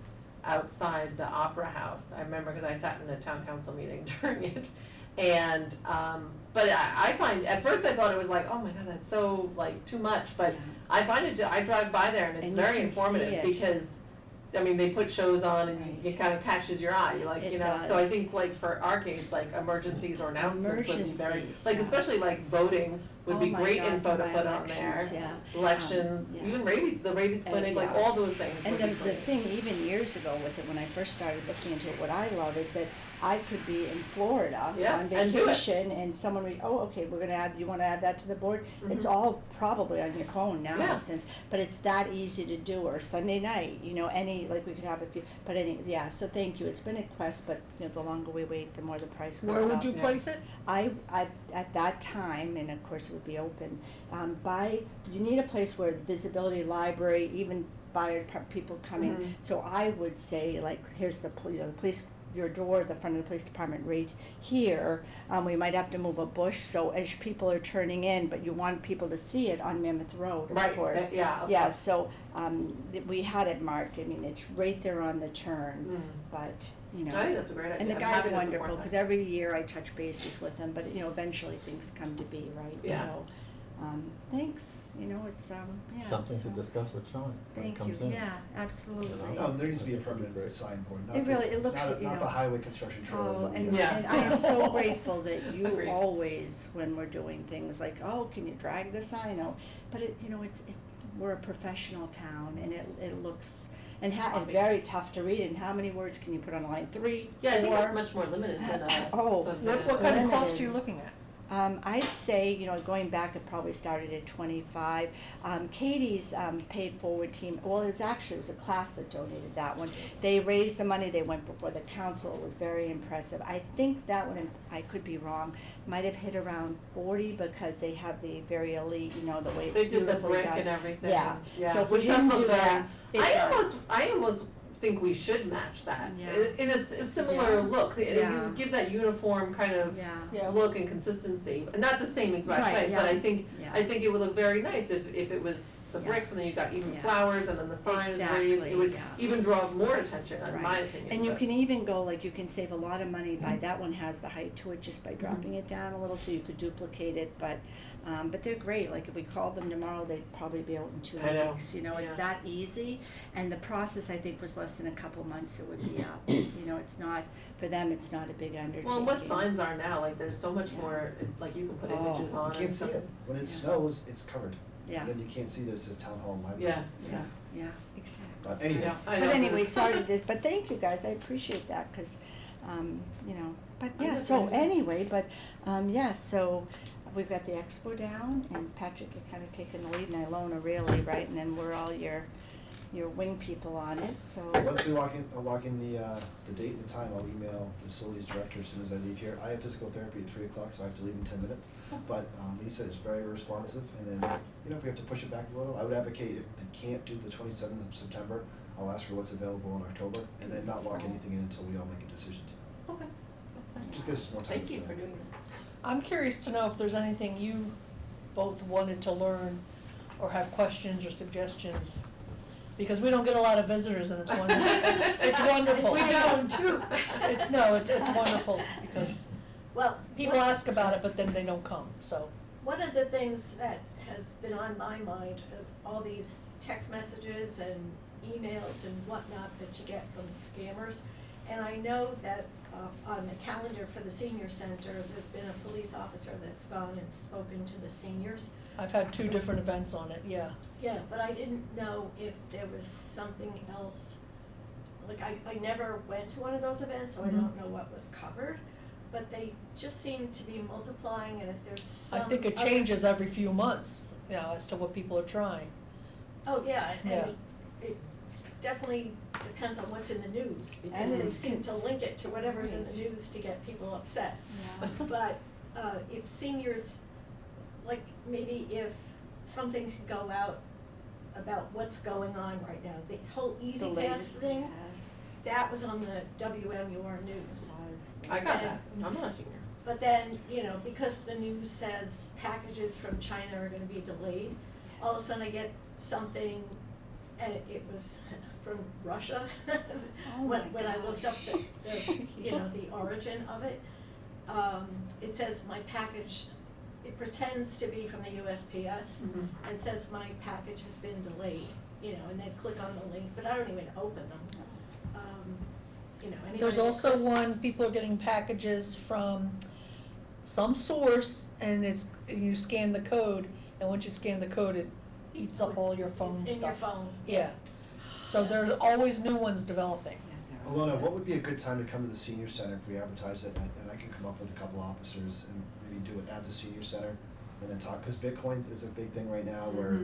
outside the Opera House. I remember because I sat in a town council meeting during it. And, but I find, at first I thought it was like, oh my God, that's so like too much, but Yeah. I find it, I drive by there and it's And you very can see informative it. because I mean, they put shows on and Right. it kind of catches your eye, like, It you know, so I does. think like for our case, like emergencies or announcements would be very, Emergencies, like yeah. especially like voting would be Oh my great God, info for to my put on there. elections, yeah. Elections, Yeah. even rabies, the rabies clinic, like yeah. all those things And would the, be the great. thing, even years ago with it, when I first started looking into it, what I love is that I could be in Florida Yeah, on and do it. vacation and someone would, oh, okay, we're gonna add, you wanna add that to the board? It's Mhm. all probably on your phone now Yeah. since, but it's that easy to do, or Sunday night, you know, any, like we could have a few, but yeah, so thank you, it's been a quest, but, you know, the longer we wait, the more the price goes up. Where would you Yeah. place it? I, at that time, and of course it would be open, you need a place where the visibility, library, even fire people coming. Mhm. So I would say, like, here's the police, your door, the front of the police department right here. We might have to move a bush, so as people are turning in, but you want people to see it on Mammoth Road, of Right, course. yeah, of Yeah, course. so, we had it marked, I mean, it's right there on the turn, Mm. but, you know. I think that's a great idea. And the I'm guys happy are to support wonderful, that. because every year I touch bases with them, but, you know, eventually things come to be, right? Yeah. So, thanks, you know, it's, yeah. Something to so- discuss with Sean when it Thank comes you, in. yeah, absolutely. You know? There needs to be a That'd be permanent great. signboard, It really- it looks, not you the know. highway construction trailer. Oh, that we and, have. Yeah. and I am so grateful that you Agreed. always, when we're doing things like, oh, can you drag the sign out? But it, you know, we're a professional town, and it looks, and Sloppy. very tough to read, and how many words can you put on a line? 3, 4? Yeah, I think it's much more limited than Oh. than What kind of cost Limited. are you looking at? I'd say, you know, going back, it probably started at 25. Katie's paid forward team, well, it was a class that donated that one. They raised the money, they went before the council, it was very impressive. I think that one, I could be wrong, might have hit around 40 because they have the very elite, you know, the way it's They did the beautifully brick done. and everything. Yeah. Yeah. So if we Which does didn't look do very- that, it I almost think we should match that Yeah. in a similar Yeah. look. Yeah. You give that uniform kind of Yeah. Yeah. look and consistency. Not the same exact Right, way, but yeah. I think Yeah. it would look very nice if it was the Yeah. bricks and then you've got even Yeah. flowers and then the sign is raised. Exactly, It would yeah. even draw more attention, in Right. my opinion. And you but- can even go, like, you can save a lot of money by, that one has the height to it, just by dropping it down a little, so you could duplicate it, but they're great, like, if we called them tomorrow, they'd probably be out in 2 I know. weeks, you know, it's Yeah. that easy, and the process, I think, was less than a couple months, it would be up, you know, it's not, for them, it's not a big undertaking. Well, and what signs are now, like there's so much Yeah. more, like you can put Oh, images on You and can't see stuff. it. When it Yeah. snows, it's covered. Yeah, Then you can't see that it says town hall and library. Yeah, yeah, exactly. But anything. yeah. I But know, anyway, there's- sorry to just, but thank you guys, I appreciate that, cause, you know, but I yeah, know, so yeah. anyway, but, yeah, so we've got the expo down, and Patrick, you're kinda taking the lead, and Ilona really, right, and then we're all your wing people on it, so. Once we lock in the date and the time, I'll email the facilities director as soon as I leave here. I have physical therapy at 3:00, so I have to leave in 10 minutes. But Lisa is very responsive, and then, you know, if we have to push it back a little, I would advocate if they can't do the 27th of September, I'll ask her what's available in October, and then not lock anything in until we all make a decision. Okay, that's fine. Just gives us more time. Thank you for doing that. I'm curious to know if there's anything you both wanted to learn or have questions or suggestions. Because we don't get a lot of visitors and it's wonderful. It's wonderful. We don't. It's wonderful because Well, people ask about it, but then they don't come, so. one of the things that has been on my mind, all these text messages and emails and whatnot that you get from scammers. And I know that on the calendar for the senior center, there's been a police officer that's gone and spoken to the seniors. I've had 2 different events on it, yeah. Yeah, but I didn't know if there was something else. Like, I never went to one of those events, so I don't know what was covered. But they just seem to be multiplying, and if there's I some. think it other- changes every few months, you know, as to what people are trying. Oh, yeah, Yeah. and it definitely depends on what's in the news, because And they it's seem to cons- link it to whatever's in the Right. news to get people upset. Yeah. But if seniors, like, maybe if something could go out about what's going on right now, the whole The Easy Pass latest- thing, yes, that was on the WMUR news. was. I got that. I'm not a senior. But then, you know, because the news says packages from China are gonna be delayed, all of a sudden I get something, and it was from Russia. Oh When my I looked up gosh. the origin of it, it says my package, it pretends to be from the USPS, Mhm. and says my package has been delayed. and then click on the link, but I don't even open them. Anybody There's that also clicks- one, people are getting packages from some source, and you scan the code, and once you scan the code, it eats up all your phone stuff. It's in your phone. Yeah, so there's always new ones developing. Alona, what would be a good time to come to the senior center if we advertise it, and I can come up with a couple officers and maybe do it at the senior center, and then talk, because Bitcoin is a big thing right now, where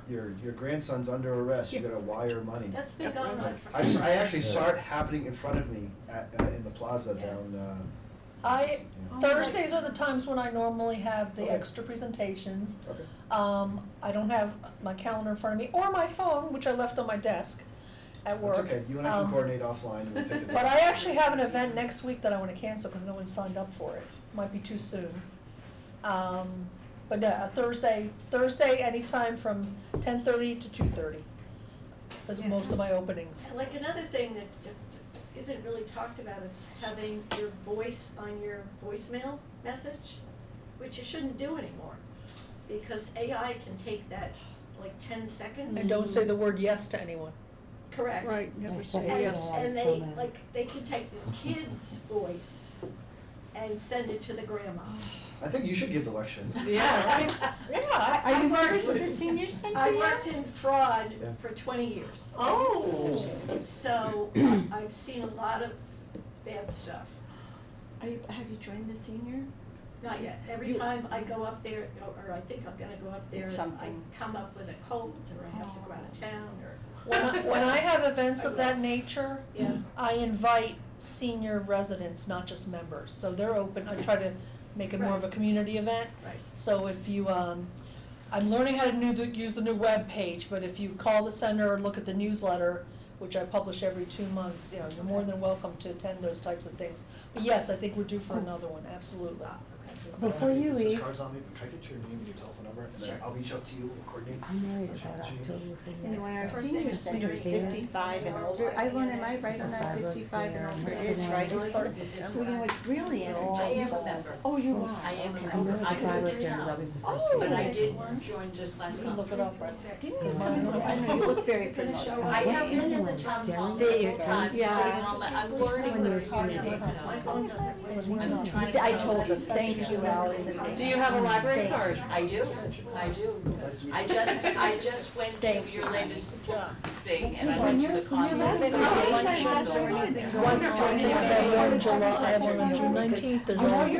your grandson's under arrest, you gotta wire money. That's been going on for. I actually saw it happening in front of me in the plaza down, Thursdays are the times when I normally have the Okay. extra presentations. Okay. I don't have my calendar in front of me, or my phone, which I left on my desk at work. That's okay, you and I can coordinate offline and we'll pick it up. But I actually have an event next week that I wanna cancel, cause no one signed up for it, might be too soon. But yeah, Thursday anytime from 10:30 to 2:30 is Yeah. most of my openings. And like another thing that isn't really talked about is having your voice on your voicemail message, which you shouldn't do anymore, because AI can take that like 10 seconds. And don't say the word yes to anyone. Correct. Right, I never said say it to yes. her. I And was they, so mad. they can take the kid's voice and send it to the grandma. I think you should give the lecture. Yeah. Yeah, Are you worked members of with- the senior center I yet? worked in fraud Yeah. for 20 years, Oh. so I've seen a lot of bad stuff. Have you joined the senior? Not yet. Every You- time I go up there, or I think I'm gonna go up there, It's something. I come up with a cold, or I have to go out of town, or. when I have events of that nature, Yeah. I invite senior residents, not just members, so they're open, I try to make it more of a community event. Right. So if you, I'm learning how to use the new web page, but if you call the center or look at the newsletter, which I publish every 2 months, you're more than welcome to attend those types of things. But yes, I think we're due for another one, absolutely. Before you This leave, card's on me, but can I get your name and your telephone number, and then Sure. I'll reach out to you and coordinate. I'm worried about October for And when our next. First senior name is center is Mary. 55 and older, am I right on that 55 and older? It is, right? It starts in So, it's really I am interesting. a member. Oh, you are? I am a I know member. it's I a private was dinner, that was the first Oh, but one. I did join just last You can month. look it up, right? Didn't you Is come mine into, on? I know, you look very Is it gonna familiar. show up? I What's have the been other in the one? town Darren? hall There you several go. times, Yeah. putting all my, I'm learning When the you're community, here. so My phone doesn't work. I'm trying to. I get told all them, this thank stuff you, together. Allison. Do you have a library Thanks. card? I do, I do. Nice to meet I you. just went to Thank your you. latest book Yeah. thing, and I When went to you're- the when you're concert, last so in I line, lunch I and going in there. I have one in July, I have one on June 19th, there's already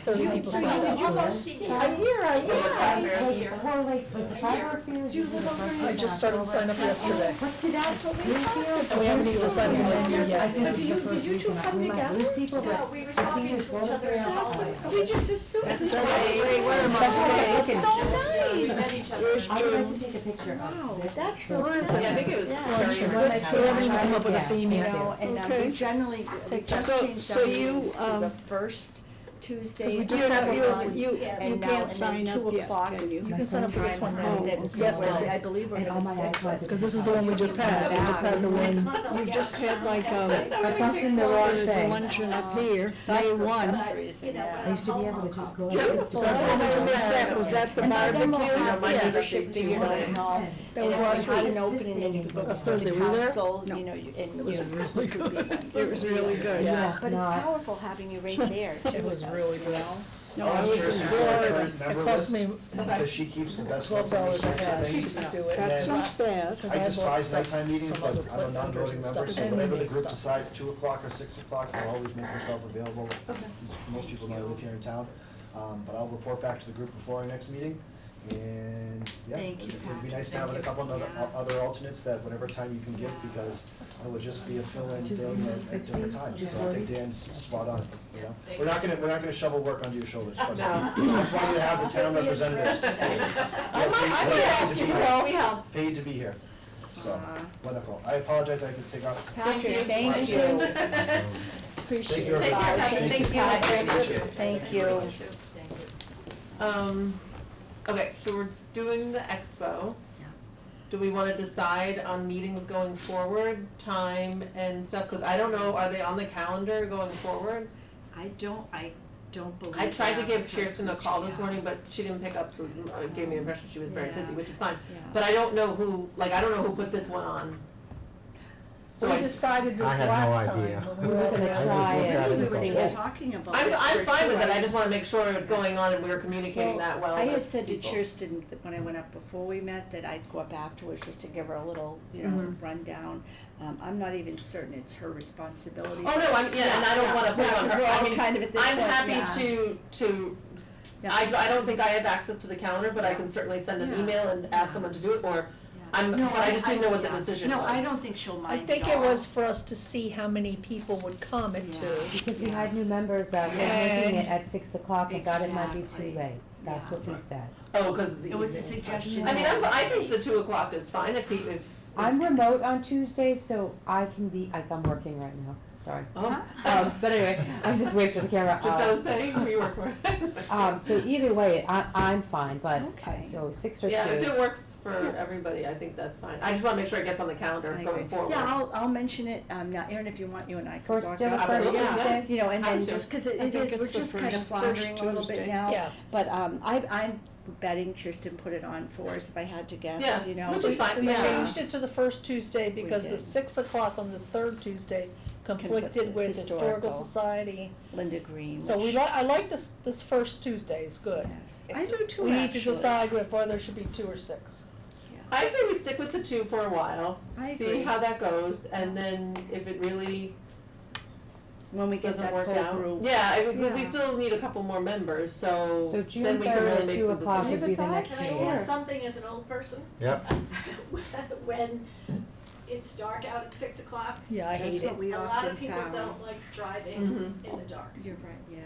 30 people signed You're up. almost a year. A year, I You live down there a Like, year. well, like the firework fair is usually the first I just started to sign up yesterday. What's it, that's what we have. And we haven't even decided on the menu yet. I think it's the first weekend. We might lose people, No, but we were the talking seniors to go each to other. fair hall. We just assumed. That's that- right. Where am I? That's what I'm looking. So We nice. met each other. There's I would like June. to take a picture Wow, of this. that's so- really Yeah, I think it was Yeah. very We wanna make sure We haven't even come up with a yeah. theme You yet. know, and we Okay. generally, we just So- changed so our you, meetings to the um, first Tuesday. Because we of just the had one month, last week. You Yeah. and now- can't and then sign up 2 yet, o'clock can is you? You can sign up for this one now. Yes, Yes, I believe we're And all gonna my stick iPods. with. Because this is the one we just had, we just had the Next one. month I'll You get- just had like A bus in the wrong there's a thing. luncheon up here, That's May the 1. best reason, yeah. I used to be able to just go like Yeah, this. so that's to- what we just Was had. that, was that the And by then we'll barbecue? have the Yeah. membership figured out and all. That was And last if you had week. an opening, then you could go That's before the Thursday. Were you there? council, No. you know, and was you really which would be good. It was really good. Yeah. But it's No, I- powerful having you right there too. It was with us, really you good. know? No, I was in Kirsten, Florida. current member It cost list, me Because she keeps the best $12 ones a and head things. to do it. That's not bad. Because I I bought despise stuff nighttime meetings, from but other I'm a club members non-voting and member, stuff, so and whenever the we made group stuff. decides 2 o'clock or 6 o'clock, I'll always make myself available. Most people know I live here in town, but I'll report back to the group before our next meeting. And, yeah, Thank you, it'd be Patrick. nice to have a Thank couple you. of Yeah. other alternates that whatever time you can give, because it would just be a fill-in thing at different times. So I think Dan's spot on, you know? We're not gonna shovel work onto your shoulders, trust me. That's why you have the town representatives. I might ask you for help. Paid to be here, so, wonderful. I apologize, I have to take off. Patrick, thank you. Appreciate you, it. everybody. Thank you, Thank you. Patrick. Thank you. Okay, so we're doing the expo. Yeah. Do we wanna decide on meetings going forward, time and stuff, cause I don't know, are they on the calendar going forward? I don't believe I tried to that give because Kirsten a we- call this yeah. morning, but she didn't pick up, so it gave me the impression she was very busy, Yeah. which is fine. Yeah. But I don't know who, like, I don't know who put this one on. So We I, decided this I had no last idea. time. We were gonna I just try looked it at it and and We were see thought, just it. talking about I'm, it. I'm for fine with two it, I hours. just wanna make sure it's going on and we're communicating that well I with had said to people. Kirsten that when I went up before we met, that I'd go up afterwards just to give her a little, Mhm. rundown. I'm not even certain it's her responsibility. Oh, no, I'm, yeah, and I don't wanna put it on her, we're all I mean, kind of at this I'm point, happy yeah. to, Yeah. I don't think I have access to the calendar, but I can certainly send an Yeah. email and ask someone to do it, or I'm, No, but I just didn't know what the yeah. decision was. No, I don't think she'll I mind think at it all. was for us to see how many people would come at Yeah. 2. Because we Yeah. had new members that were And- making it at 6 o'clock and thought it might be Exactly. too late. That's Yeah. what we said. Oh, cause the It was a evening. suggestion. I mean, I think the 2 o'clock is fine if people, if. I'm it's- remote on Tuesdays, so I can be, like, I'm working right now, sorry. Oh. But anyway, I was just waving to the camera. Just I was saying, who you work for. So either way, I'm fine, but, Okay. so 6 or 2. Yeah, if it works for everybody, I think that's fine. I just wanna make sure it gets on the calendar I going agree. forward. Yeah, I'll mention it, now, Erin, if you want, you and I could First, walk still up. the first Absolutely, Tuesday? You know, and then Absolutely. just, cause I it think is, it's we're the just kind of first floundering a little Tuesday. bit now. Yeah. But, I'm betting Kirsten put it on for us, if I had to guess, Yeah, you know. which is fine. We Yeah. changed it to the first Tuesday because the did. 6 o'clock on the third Tuesday conflicted with Historical Historical. Society. Linda Green, So which- I like this first Tuesday, is good. Yes. I do too, We need to actually. decide if whether it should be 2 or 6. I say we stick with the 2 for a while, I see agree. how that goes, and then if it really When we get doesn't that work full out. group. Yeah, we Yeah. still need a couple more members, so So June then we can 3rd really at make 2 some o'clock decisions. would be the Give a next thought, Can I meeting. add something as an old person? Yep, When it's dark out at 6 o'clock, Yeah, I That's hate what it. we a lot often of people found. don't like driving Mhm. in the dark. You're right, yeah.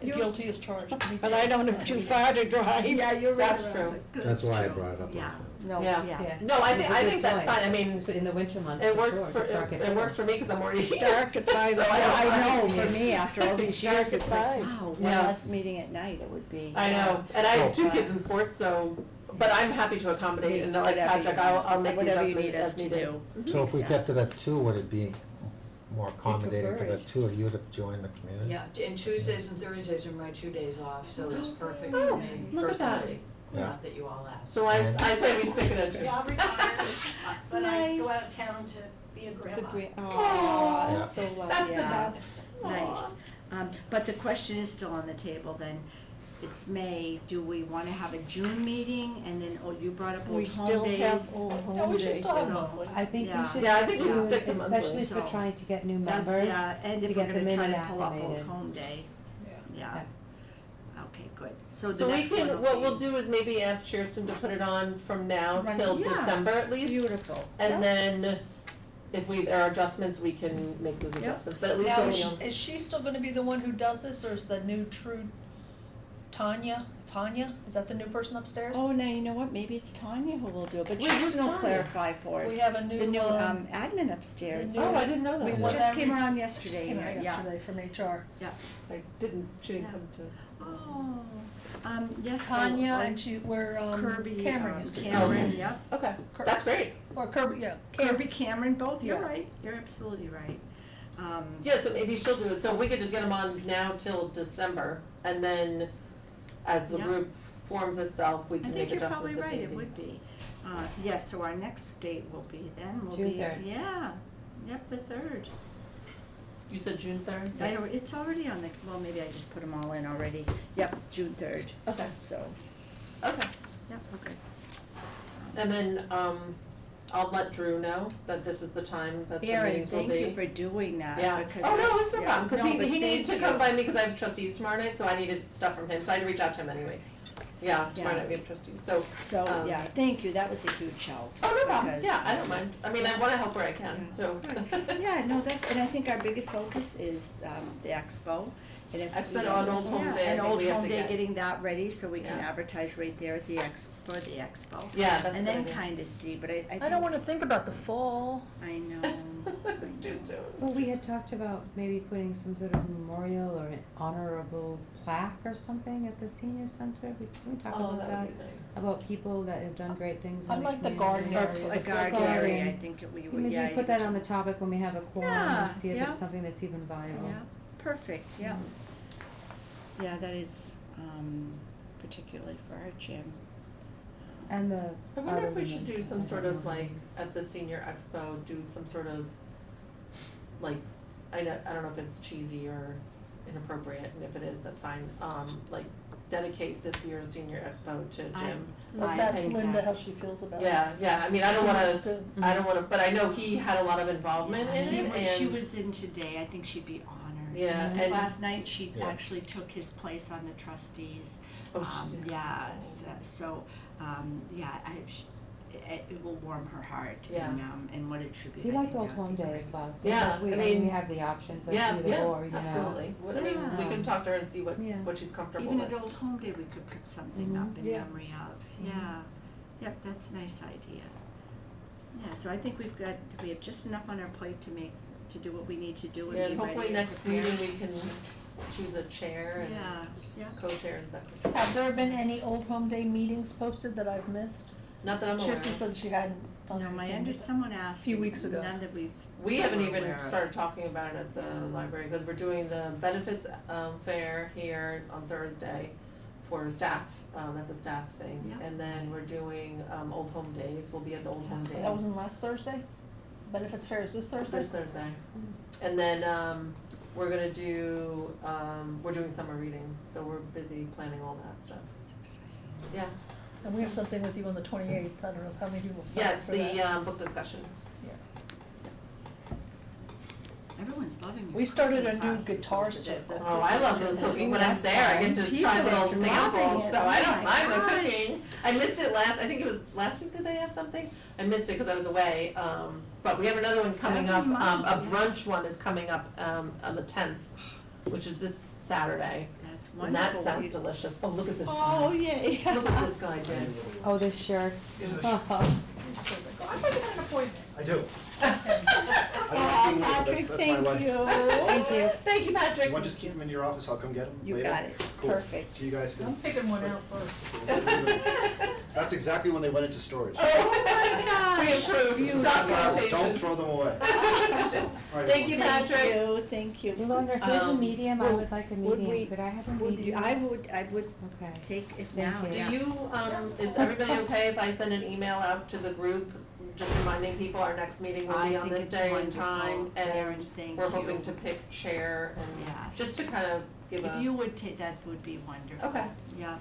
Guilty as charged. Me But too. I don't have too far to drive. Yeah, you're right That's around true. it. that's why I true. brought it up Yeah, last time. no, Yeah. yeah. No, I It's think, a I good think that's point. fine, I mean, In the winter months, it for works sure, for, it's dark at it works 4. for me, cause I'm already here. Dark at 5 So I know, Yeah. for me, after all these Dark years, at it's like, 5. wow, one Yeah. less meeting at night it would be. I know, and I have So- 2 kids in sports, so, but I'm happy to accommodate, and like Whatever you Patrick, I'll make the whatever you adjustment need us as to needed. do. So if we Exactly. kept it at 2, would it be more accommodating for the preferred. 2 of you to join the community? Yeah, and Tuesdays and Thursdays are my 2 days off, so it's perfect Oh, for me look at that. personally. Yeah. Not that you all asked. So I say we stick it at 2. Yeah, I'm retired, but I go Nice. out of town to be a The grandma. green, Aw. oh, that's so lovely, That's the yeah. best. Nice. But the question is still on the table then. It's May, do we wanna have a June meeting and then, you brought up We old still home days? have Old No, Home we should Day. still have So- monthly. I think Yeah. we should. Yeah, I think we should stick to Especially monthly. if we're So- trying to get new That's, members. yeah, and to if we're get them gonna in try and to pull off Old acclimated. Home Day, Yeah. yeah. Okay, good. So the So we next one can, will what we'll be do is maybe ask Kirsten to put it on from now Right, till yeah. December at least. beautiful. And then if there are adjustments, we can make those Yep. adjustments, but at least Now, so is we she, know. is she still gonna be the one who does this, or is the new true Tanya, is that the new person upstairs? Oh, now you know what, maybe it's Tanya who will do it, but Wait, who's Kirsten will Tanya? clarify for us. We have a new, The new, admin upstairs. the new- Oh, I didn't know we that. want Just that came re- around Just yesterday, came out yeah. yesterday from HR. I didn't, she didn't Yeah. come to. Oh, yes, so, Tanya, like, and she, where, Kirby, Cameron used to be. Cameron, yep. Okay, Cur- that's great. Or Kirby, yeah. Kirby, Cameron, both, you're Yeah. right, you're absolutely right. Yeah, so maybe she'll do it, so we could just get them on now till December, and then as the Yeah. group forms itself, we I can think make you're probably adjustments if right, need it be. would be. Yes, so our next date will be then, will June be, 3rd. yeah, yep, the 3rd. You said June 3rd? It's already on the, well, maybe I just put them all in already. Yep, June 3rd, Okay, so, okay. yep, okay. And then, I'll let Drew know that this is the time that the Aaron, meetings will be. thank you for doing that, Yeah. because Oh, no, that's- it's no yeah. problem, cause No, he but needed to thank come you. by me, cause I have trustees tomorrow night, so I needed stuff from him, so I had to reach out to him anyways. Yeah, tomorrow Yeah. night we have trustees, so, So, yeah, thank you, that was a huge help. oh, no problem, because, yeah, I don't mind, I mean, I wanna help where I can, Yeah. so. Yeah, no, that's, and I think our biggest focus is, the expo. And if Expo we- on Old Home yeah, Day, I and think Old we have Home to Day, get. getting that ready so we can Yeah. advertise right there at the for the expo. Yeah, that's a And good then idea. kinda see, but I think. I don't wanna think about the fall. I know. It's too soon. Well, we had talked about maybe putting some sort of memorial or an honorable plaque or something at the senior center. Didn't we talk Oh, about that would that? be nice. About people that have done great things in I the like the community. garden Or area. a the garden garden. area, I think we would, yeah. Maybe put that on the topic when we have a quorum Yeah, and see if yeah. it's something that's even viable. Yeah, perfect, yeah. Yeah, that is, particularly for our gym. And the I wonder if other we should women, do some I sort don't of know. like, at the senior expo, do some sort of, I don't know if it's cheesy or inappropriate, and if it is, that's fine, like, dedicate this year's senior expo to Jim. Let's I ask think Linda how that's- she feels about it. Yeah, I mean, I don't She wanna, wants to- I don't wanna, but I know he had a lot of involvement in it, When she and, was in today, I think she'd be honored. Yeah, And and- last night, she Yeah. actually took his place on the trustees. oh, she did. Yeah, it will warm her heart Yeah. and what it should be. He liked Old Home Day as well, so Yeah, we, I and mean- we have the option, so Yeah, it's either yeah, or, you know. absolutely, I mean, we Yeah. can talk to her and see Yeah. what she's comfortable Even with. at Old Home Day, we could put something Mhm. up in Yeah. memory of, Mhm. yeah. Yep, that's a nice idea. Yeah, so I think we have just enough on our plate to do what we need to do and be Yeah, ready and hopefully and next prepared. meeting we can choose a chair and Yeah, co-chair and secretary. Have there been any Old Home Day meetings posted that I've missed? Not that I'm aware Kirsten of. said she hadn't done no, anything. someone asked. few weeks ago. None that we've. We haven't we're even aware of. started talking about it at the library, because we're doing the benefits, fair here on Thursday for staff, that's a staff thing. Yeah. And then we're doing, Old Home Days, we'll be at the Old Home Days. That wasn't last Thursday? Benefits Fair is this Thursday? This Thursday. And then, we're gonna do, we're doing summer reading, so we're busy planning all that stuff. It's exciting. Yeah, And we have something with you on the 28th, I don't know how many people have signed up yes, for that. the, book discussion. Everyone's loving your We started a cooking new classes. guitar The- the circle. Oh, I love those cooking, when I'm there, I get to People try little are loving samples, it. so I Oh don't my mind the gosh. cooking. I missed it I think it was last week, did they have something? I missed it because I was away, but we have another one coming up, Every month, a yeah. brunch one is coming up, on the 10th, which is this Saturday. That's And wonderful. that sounds delicious. Oh, look at this Oh, guy. yay. Look what this guy did. Oh, the shirts. I thought you had an appointment. I do. Oh, Patrick, That's my thank life. you. Thank you. Thank you, Patrick. You want to just keep them in your office, I'll come get them You later? got it. Cool. Perfect. So you guys I'm can. picking one out first. That's exactly when they went into storage. Oh my gosh. We approve. Documentation. Don't throw them away. All right, Thank you, everyone. Patrick. Thank you. Lorna, if there's a Um, medium, I would like a would medium, we- could I have a Would you, medium? I would Okay. take if Thank now, you. Do yeah. you, is everybody okay if I send an email out to the group, just reminding people our next meeting will I be on think this it's day and wonderful, time? Karen, And thank we're hoping you. to pick chair and Yes. just to kind of give If a, you would take, that would be wonderful. Okay. Yeah.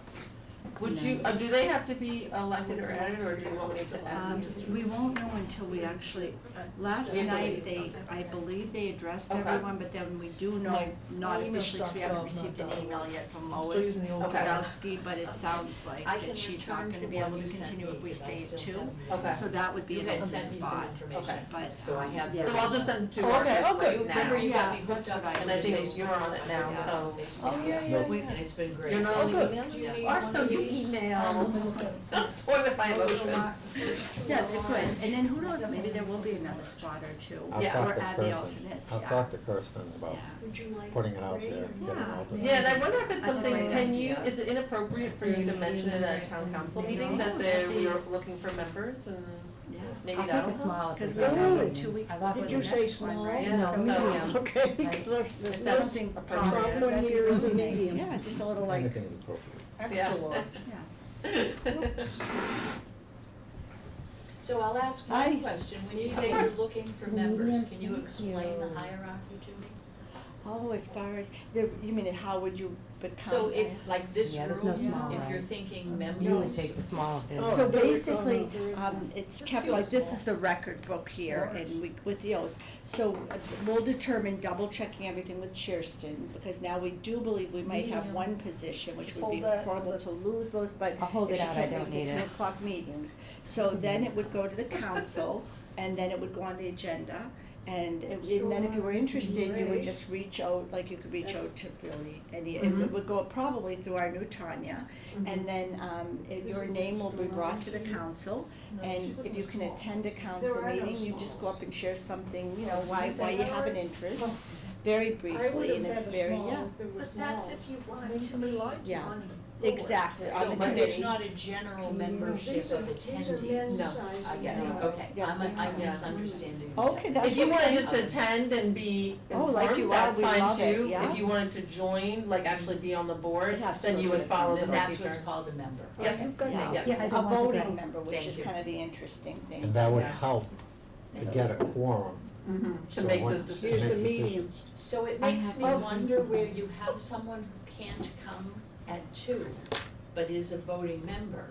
would you, do they have to be elected or added, or do you want me to add them? We won't know until we actually, last We have to night, wait. I believe they addressed Okay. everyone, but then we do know, My- not my email's officially, because we haven't .gov, received an not email yet from I'm still Lois using the old Okay. one. Podolsky, but it sounds like I that can she's not return gonna to be able one to you sent continue me, if we 'cause I stay at still two. have Okay. So that would be You an had open sent me some spot, information, but, so I have. yeah. So I'll just send to Oh, our okay, group okay. right Remember now. you Yeah, got me hooked that's up what I on And I think Facebook. you're on it now, Yeah, so. Facebook. Oh, yeah, yeah, And yeah. it's been great. You're not Oh, only good. emailing Yeah. me, or so you email. Let me look at it. Toilet my emotions. yeah, they could, and then who knows, maybe there will be another spot or two, I'll Yeah. talk or to add the Kirsten. alternates, I'll yeah. talk to Kirsten about Yeah. Would you like putting it out there, radio? getting an Yeah. alternate. Yeah, and I wonder if it's That's a something, great can you, idea. is it inappropriate for you to mention it at a town council meeting that you're looking for members and Yeah. maybe I'll that'll take a help? small. if Because it's we're not all in medium. 2 weeks I love before it. the Did you say next one, small? right? Yeah, No, so- medium. Okay, Right. because there's If Something that's appropriate. positive, One that'd be year is a really nice. medium. Yeah, just a little like, Anything is appropriate. Extra large. yeah. So I'll ask I- one question, when you Of say you're course. looking for Medium, members, can you thank explain the you. hierarchy to me? Oh, as far as, you mean, how would you become? So if, like this Yeah, room, there's no small, if right? you're thinking members. You would take the small thing. Oh, So there is- basically, oh, no, there is one. it's This kept feels like, this small. is the record book here, and we, with the oaths. So we'll determine, double checking everything with Kirsten, because now we do believe we might have Medium. one position, which Just would be hold that, horrible let's- to lose those, but I'll hold if it she out, I can't don't make need the it. 10 o'clock meetings. So then it would go to the council, and then it would go on the agenda. And then if you were interested, you would just reach out, like you could reach out to really any, Mhm. it would go probably through our new Tanya. And then, your name will be brought to the council, and if you can attend a council meeting, you just go up and share something, you know, why you have an interest, very briefly, and it's very, yeah. But that's if you want to meet Yeah. on Exactly, on the But there's committee. not a general membership of attendees. men's No. size. I get it, Yeah. okay, Yeah. I'm Yeah. misunderstanding. Okay, that's If you wanna okay. just attend and be Oh, like informed, you are, that's we fine love it, too. yeah. If you wanted to join, like actually be on the board, It has to then go you to would the follow the Then procedure. that's what's called a member. Yep. Okay. You've got Yeah. Yeah, I a don't want to voting forget. member, which Thank is you. kind of the interesting thing. And that would Yeah. help to get a quorum. Mhm. To so make when- those to decisions. make Here's the meeting. decisions. So it I makes have me one. wonder where you have someone who can't come at 2, but is a voting member.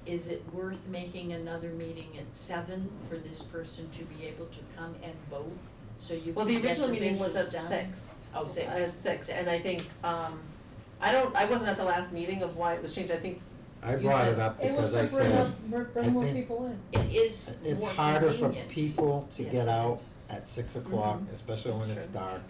Is it worth making another meeting at 7 for this person to be able to come and vote? So you Well, can the get original the meeting was business at done? 6. Oh, 6. At 6, and I think, I wasn't at the last meeting of why it was changed, I think I You brought said- it up It was because I to bring up, said, bring more think- people in. It is it's more harder for convenient. people to Yes, get it out is. at 6 o'clock, Mhm. especially when That's it's true. dark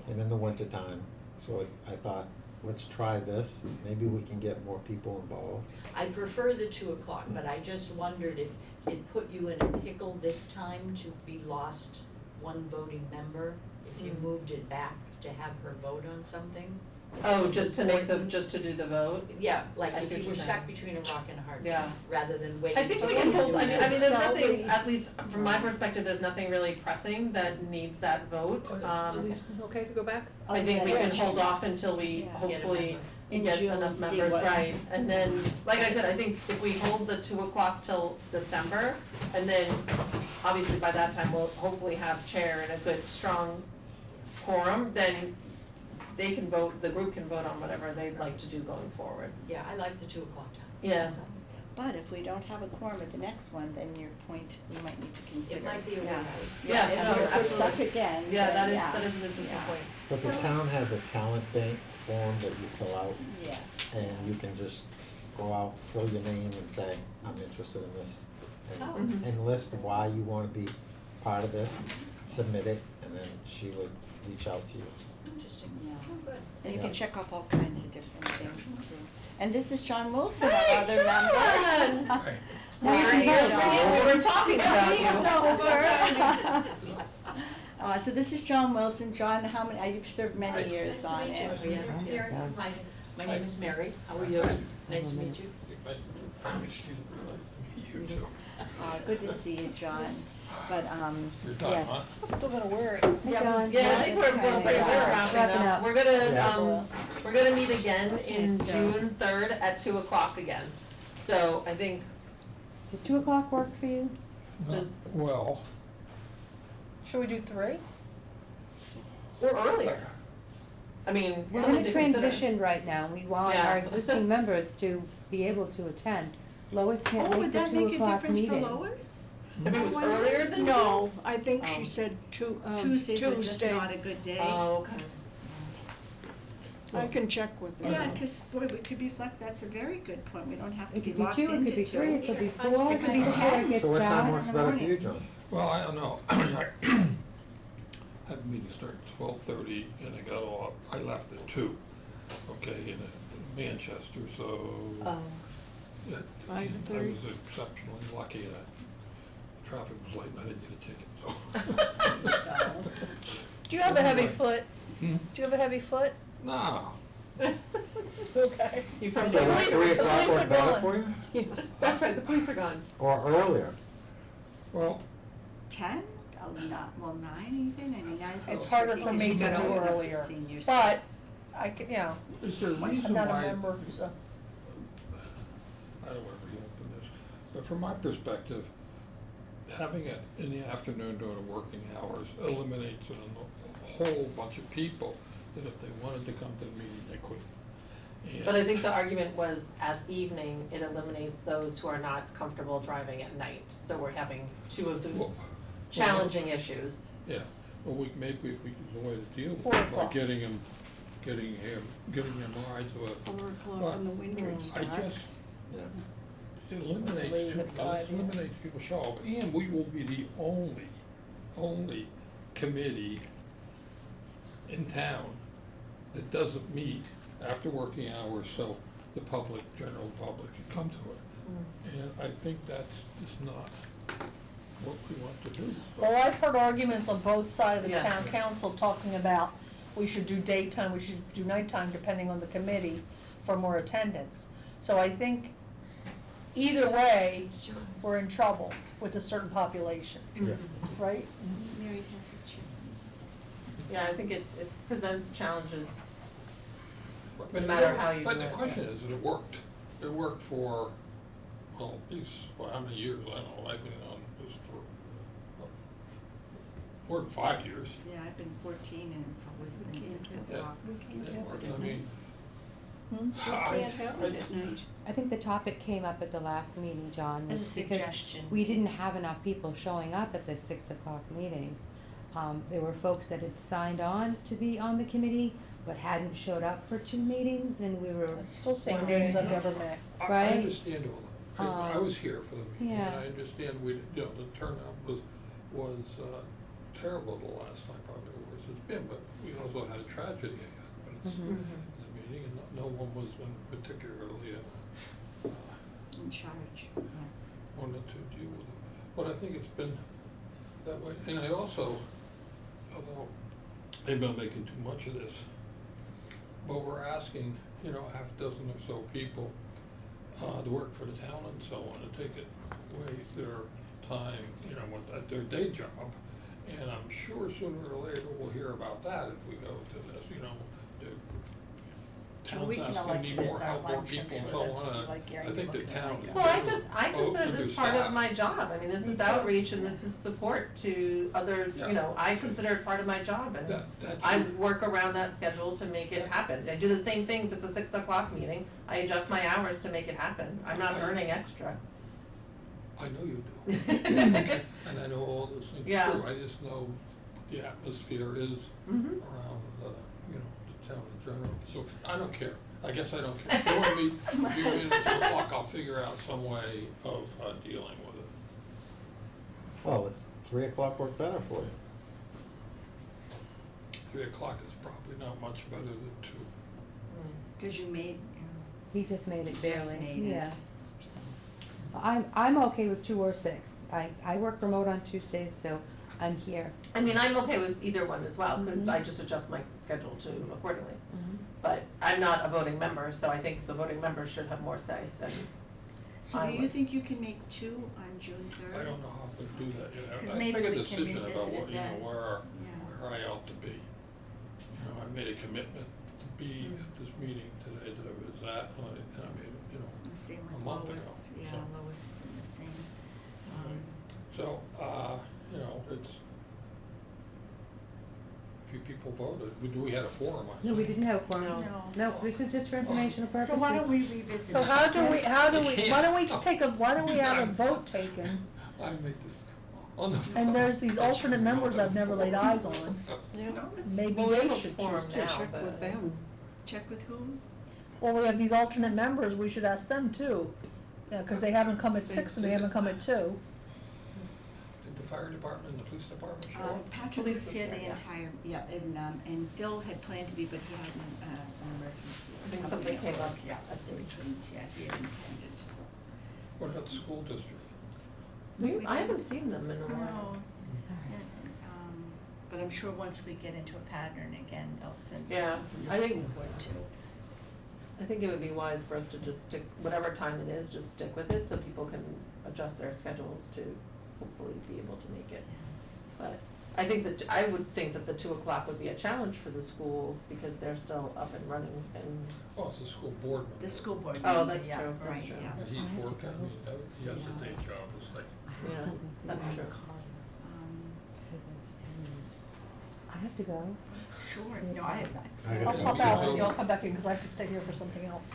and in the winter time. So I thought, let's try this, maybe we can get more people involved. I prefer the 2 o'clock, but I just wondered if it put you in a pickle this time to be lost one voting member, if you Mm. moved it back to have her vote on something. If it Oh, was just to make the, important. just to do the vote? Yeah, like I if see what you were you're stuck saying. between a rock and a hard Yeah. place, rather than waiting I think to we get can a hold, new I mean, member. there's nothing, Salaries. at least from my perspective, there's nothing really pressing that needs that vote. At least, okay to go back? I think we can Yeah. hold off until we Yeah. Get a hopefully member. In get June, enough see members, what- right, and then, like I said, I think if we hold the 2 o'clock till December, and then obviously by that time we'll hopefully have chair and a good, strong quorum, then they can vote, the group can vote on whatever they'd like to do going forward. Yeah, I like the 2 o'clock time. Yeah. But if we don't have a quorum at the next one, then your point, we might need to consider. It might be a way Yeah. out. Yeah, and no, if we're stuck absolutely. again, Yeah, then that is, yeah. that is an interesting Yeah. point. But the So- town has a talent bank form that you fill out, Yes. and you can just go out, fill your name and say, I'm interested in this. Oh. And, and list why you wanna be part of this, submit it, and then she would reach out to you. Interesting. Yeah. Oh, good. And you Yeah. can check off all kinds of different things too. And this is John Wilson, our other member. We were talking about you. So this is John Wilson. John, how many, you've served many years on it. Oh, yeah. Yeah. Hi, my name is Mary. How are you? Nice to meet you. Good to see you, John. But, You're done, yes. huh? Still gonna wear it. Hi, John. Yeah, I think we're pretty much wrapping Wrapping up. up. We're gonna, Yeah. we're gonna meet again in Okay. June 3rd at 2 o'clock again. So I think, Does 2 o'clock work for you? Just- Well, Should we do 3? or earlier. I mean, We're something in to a consider. transition right now. We want Yeah. our existing members to be able to attend. Lois Oh, can't make the 2 o'clock meeting. Lois? If it was earlier than No, I think Oh. she said Tuesdays are just Tuesday. not a good day. Oh, okay. I can check with her. Yeah, cause boy, it could be that's a very good point. We don't have to It be could be locked 2, into it could be 3, it could be 4, It could be just before 10. it gets So what time dark. works in the better for you, morning. John? well, I don't know. Had a meeting start at 12:30 and I got off, I left at 2, okay, in Manchester, so. it- I 5:30. was exceptionally lucky that traffic was late and I didn't get a ticket, so. Do you have a heavy foot? Hmm? Do you have a heavy foot? No, Okay. You from So the like 3 the o'clock police work are better gone. for you? That's right, the police are gone. Or earlier? well, 10? Oh, not, well, 9 even? I mean, 9's a It's little harder tricky for 'cause me you to gotta do wake up the earlier, seniors. but I can, is there a I'm reason not a why? member, so. I don't want to reopen this, but from my perspective, having it in the afternoon during the working hours eliminates a whole bunch of people that if they wanted to come to the meeting, they couldn't. And- But I think the argument was at evening, it eliminates those who are not comfortable driving at night. So we're having 2 of Well, those challenging issues. Yeah, well, maybe we can, the way to deal with 4 it, by o'clock. getting them rides with. 4 o'clock in the winter it's I dark. just, Yeah. it eliminates, Leave at 5, yeah. eliminates people show up, and we will be the only committee in town that doesn't meet after working hours, so the public, general public can come to it. And I think that's just not what we want to do. Well, I've heard arguments on both sides of the Yeah. town council talking about we should do daytime, we should do nighttime, depending on the committee, for more attendance. So I think either way, we're in trouble with a certain population, Yeah. right? Mary has a chair. Yeah, I think it presents challenges. But No matter how you But do the it. question is, it worked. It worked for, well, these, well, how many years? I don't know, I've been on this for more than 5 years. Yeah, I've been 14 and it's always We been can't 6 have o'clock. We can't It have worked. it I at mean, Hmm? We can't have it at night. I think the topic came up at the last meeting, John, As a was because suggestion. we didn't have enough people showing up at the 6 o'clock meetings. There were folks that had signed on to be on the committee, but hadn't showed up for 2 meetings, and we were, It's still saying names I've never met. I Right. understand all that. I was here for the meeting, and yeah. I understand the turnout was terrible the last time, probably the worst it's been, but we also had a tragedy happen at Mhm. the meeting, and no one was particularly In charge. wanted to deal with it. But I think it's been that way, and I also, although maybe I'm making too much of this, but we're asking, a half dozen or so people to work for the town and so on, to take it away their time, at their day job. And I'm sure sooner or later we'll hear about that if we go to this, the Well, we town's can asking, elect need it as more our help, more lunch, I'm people, and sure so that's what on. like Gary I think the looking town like. is. Well, I consider this part of understaffed. my job. I mean, this Me is too. outreach and this is support to other, Yeah. I consider it part of my job and That's I your- work around that schedule to make it happen. I do the same thing if it's a 6 o'clock meeting. I adjust my hours to make it happen. I'm not earning extra. I know you do. And I know all those things Yeah. true. I just know the atmosphere is Mhm. around, the town in general. So I don't care. I guess I don't care. If you want me to be in at 2 o'clock, I'll figure out some way of dealing with it. Well, it's 3 o'clock work better for you. 3 o'clock is probably not much better than 2. Because you made, he just made it Just barely, made it. yeah. I'm okay with 2 or 6. I work remote on Tuesdays, so I'm here. I mean, I'm okay with either one as well, because Mhm. I just adjust my schedule to accordingly. Mhm. But I'm not a voting member, so I think the voting members should have more say than so I do you would. think you can make 2 on June 3rd? I don't know how to do that yet. 'Cause I maybe make a we can decision about revisit what, it then. where I ought to be. I made a commitment to be at this meeting today that I was at, and I made it, The same a with month ago, Lois, yeah, so. Lois is in the same. So, it's, few people voted. We had a forum, I No, we think. didn't have a quorum. No. No, this is just for informational purposes. So why don't we revisit? So it? how do we, why don't we have a Yeah. vote taken? I make this on the phone. And there's these That's alternate real members I've never laid eyes on. Yeah. Maybe Well, we they have a should quorum choose to. now, Check but- with them. Check with whom? Well, we have these alternate members, we should ask them too. Yeah, cause they haven't come at 6 and they haven't come at 2. Did the fire department and the police department show up? Patrick Police was was here here, the yeah. entire, and Phil had planned to be, but he had an emergency I or think something something at came work, up, yeah, I so he see. couldn't, yeah, he had intended. What about the school district? We I haven't didn't- seen them in a while. No, yeah, but I'm sure once we get into a pattern again, they'll send Yeah, someone from I the think- school board too. I think it would be wise for us to just stick, whatever time it is, just stick with it so people can adjust their schedules to hopefully be able to make it. But I think I would think that the 2 o'clock would be a challenge for the school because they're still up and running and, Oh, it's a school board member. The school board Oh, member, that's yeah, true, that's right, true. yeah. So he's working, I mean, he has a day job, it's like, I have Yeah, something for that's you in true. the car Um, for the seniors. I have to go. Sure, Yeah. no, I I'll gotta pop go. out, with you, I'll come back in, cause I have to stay here for something else.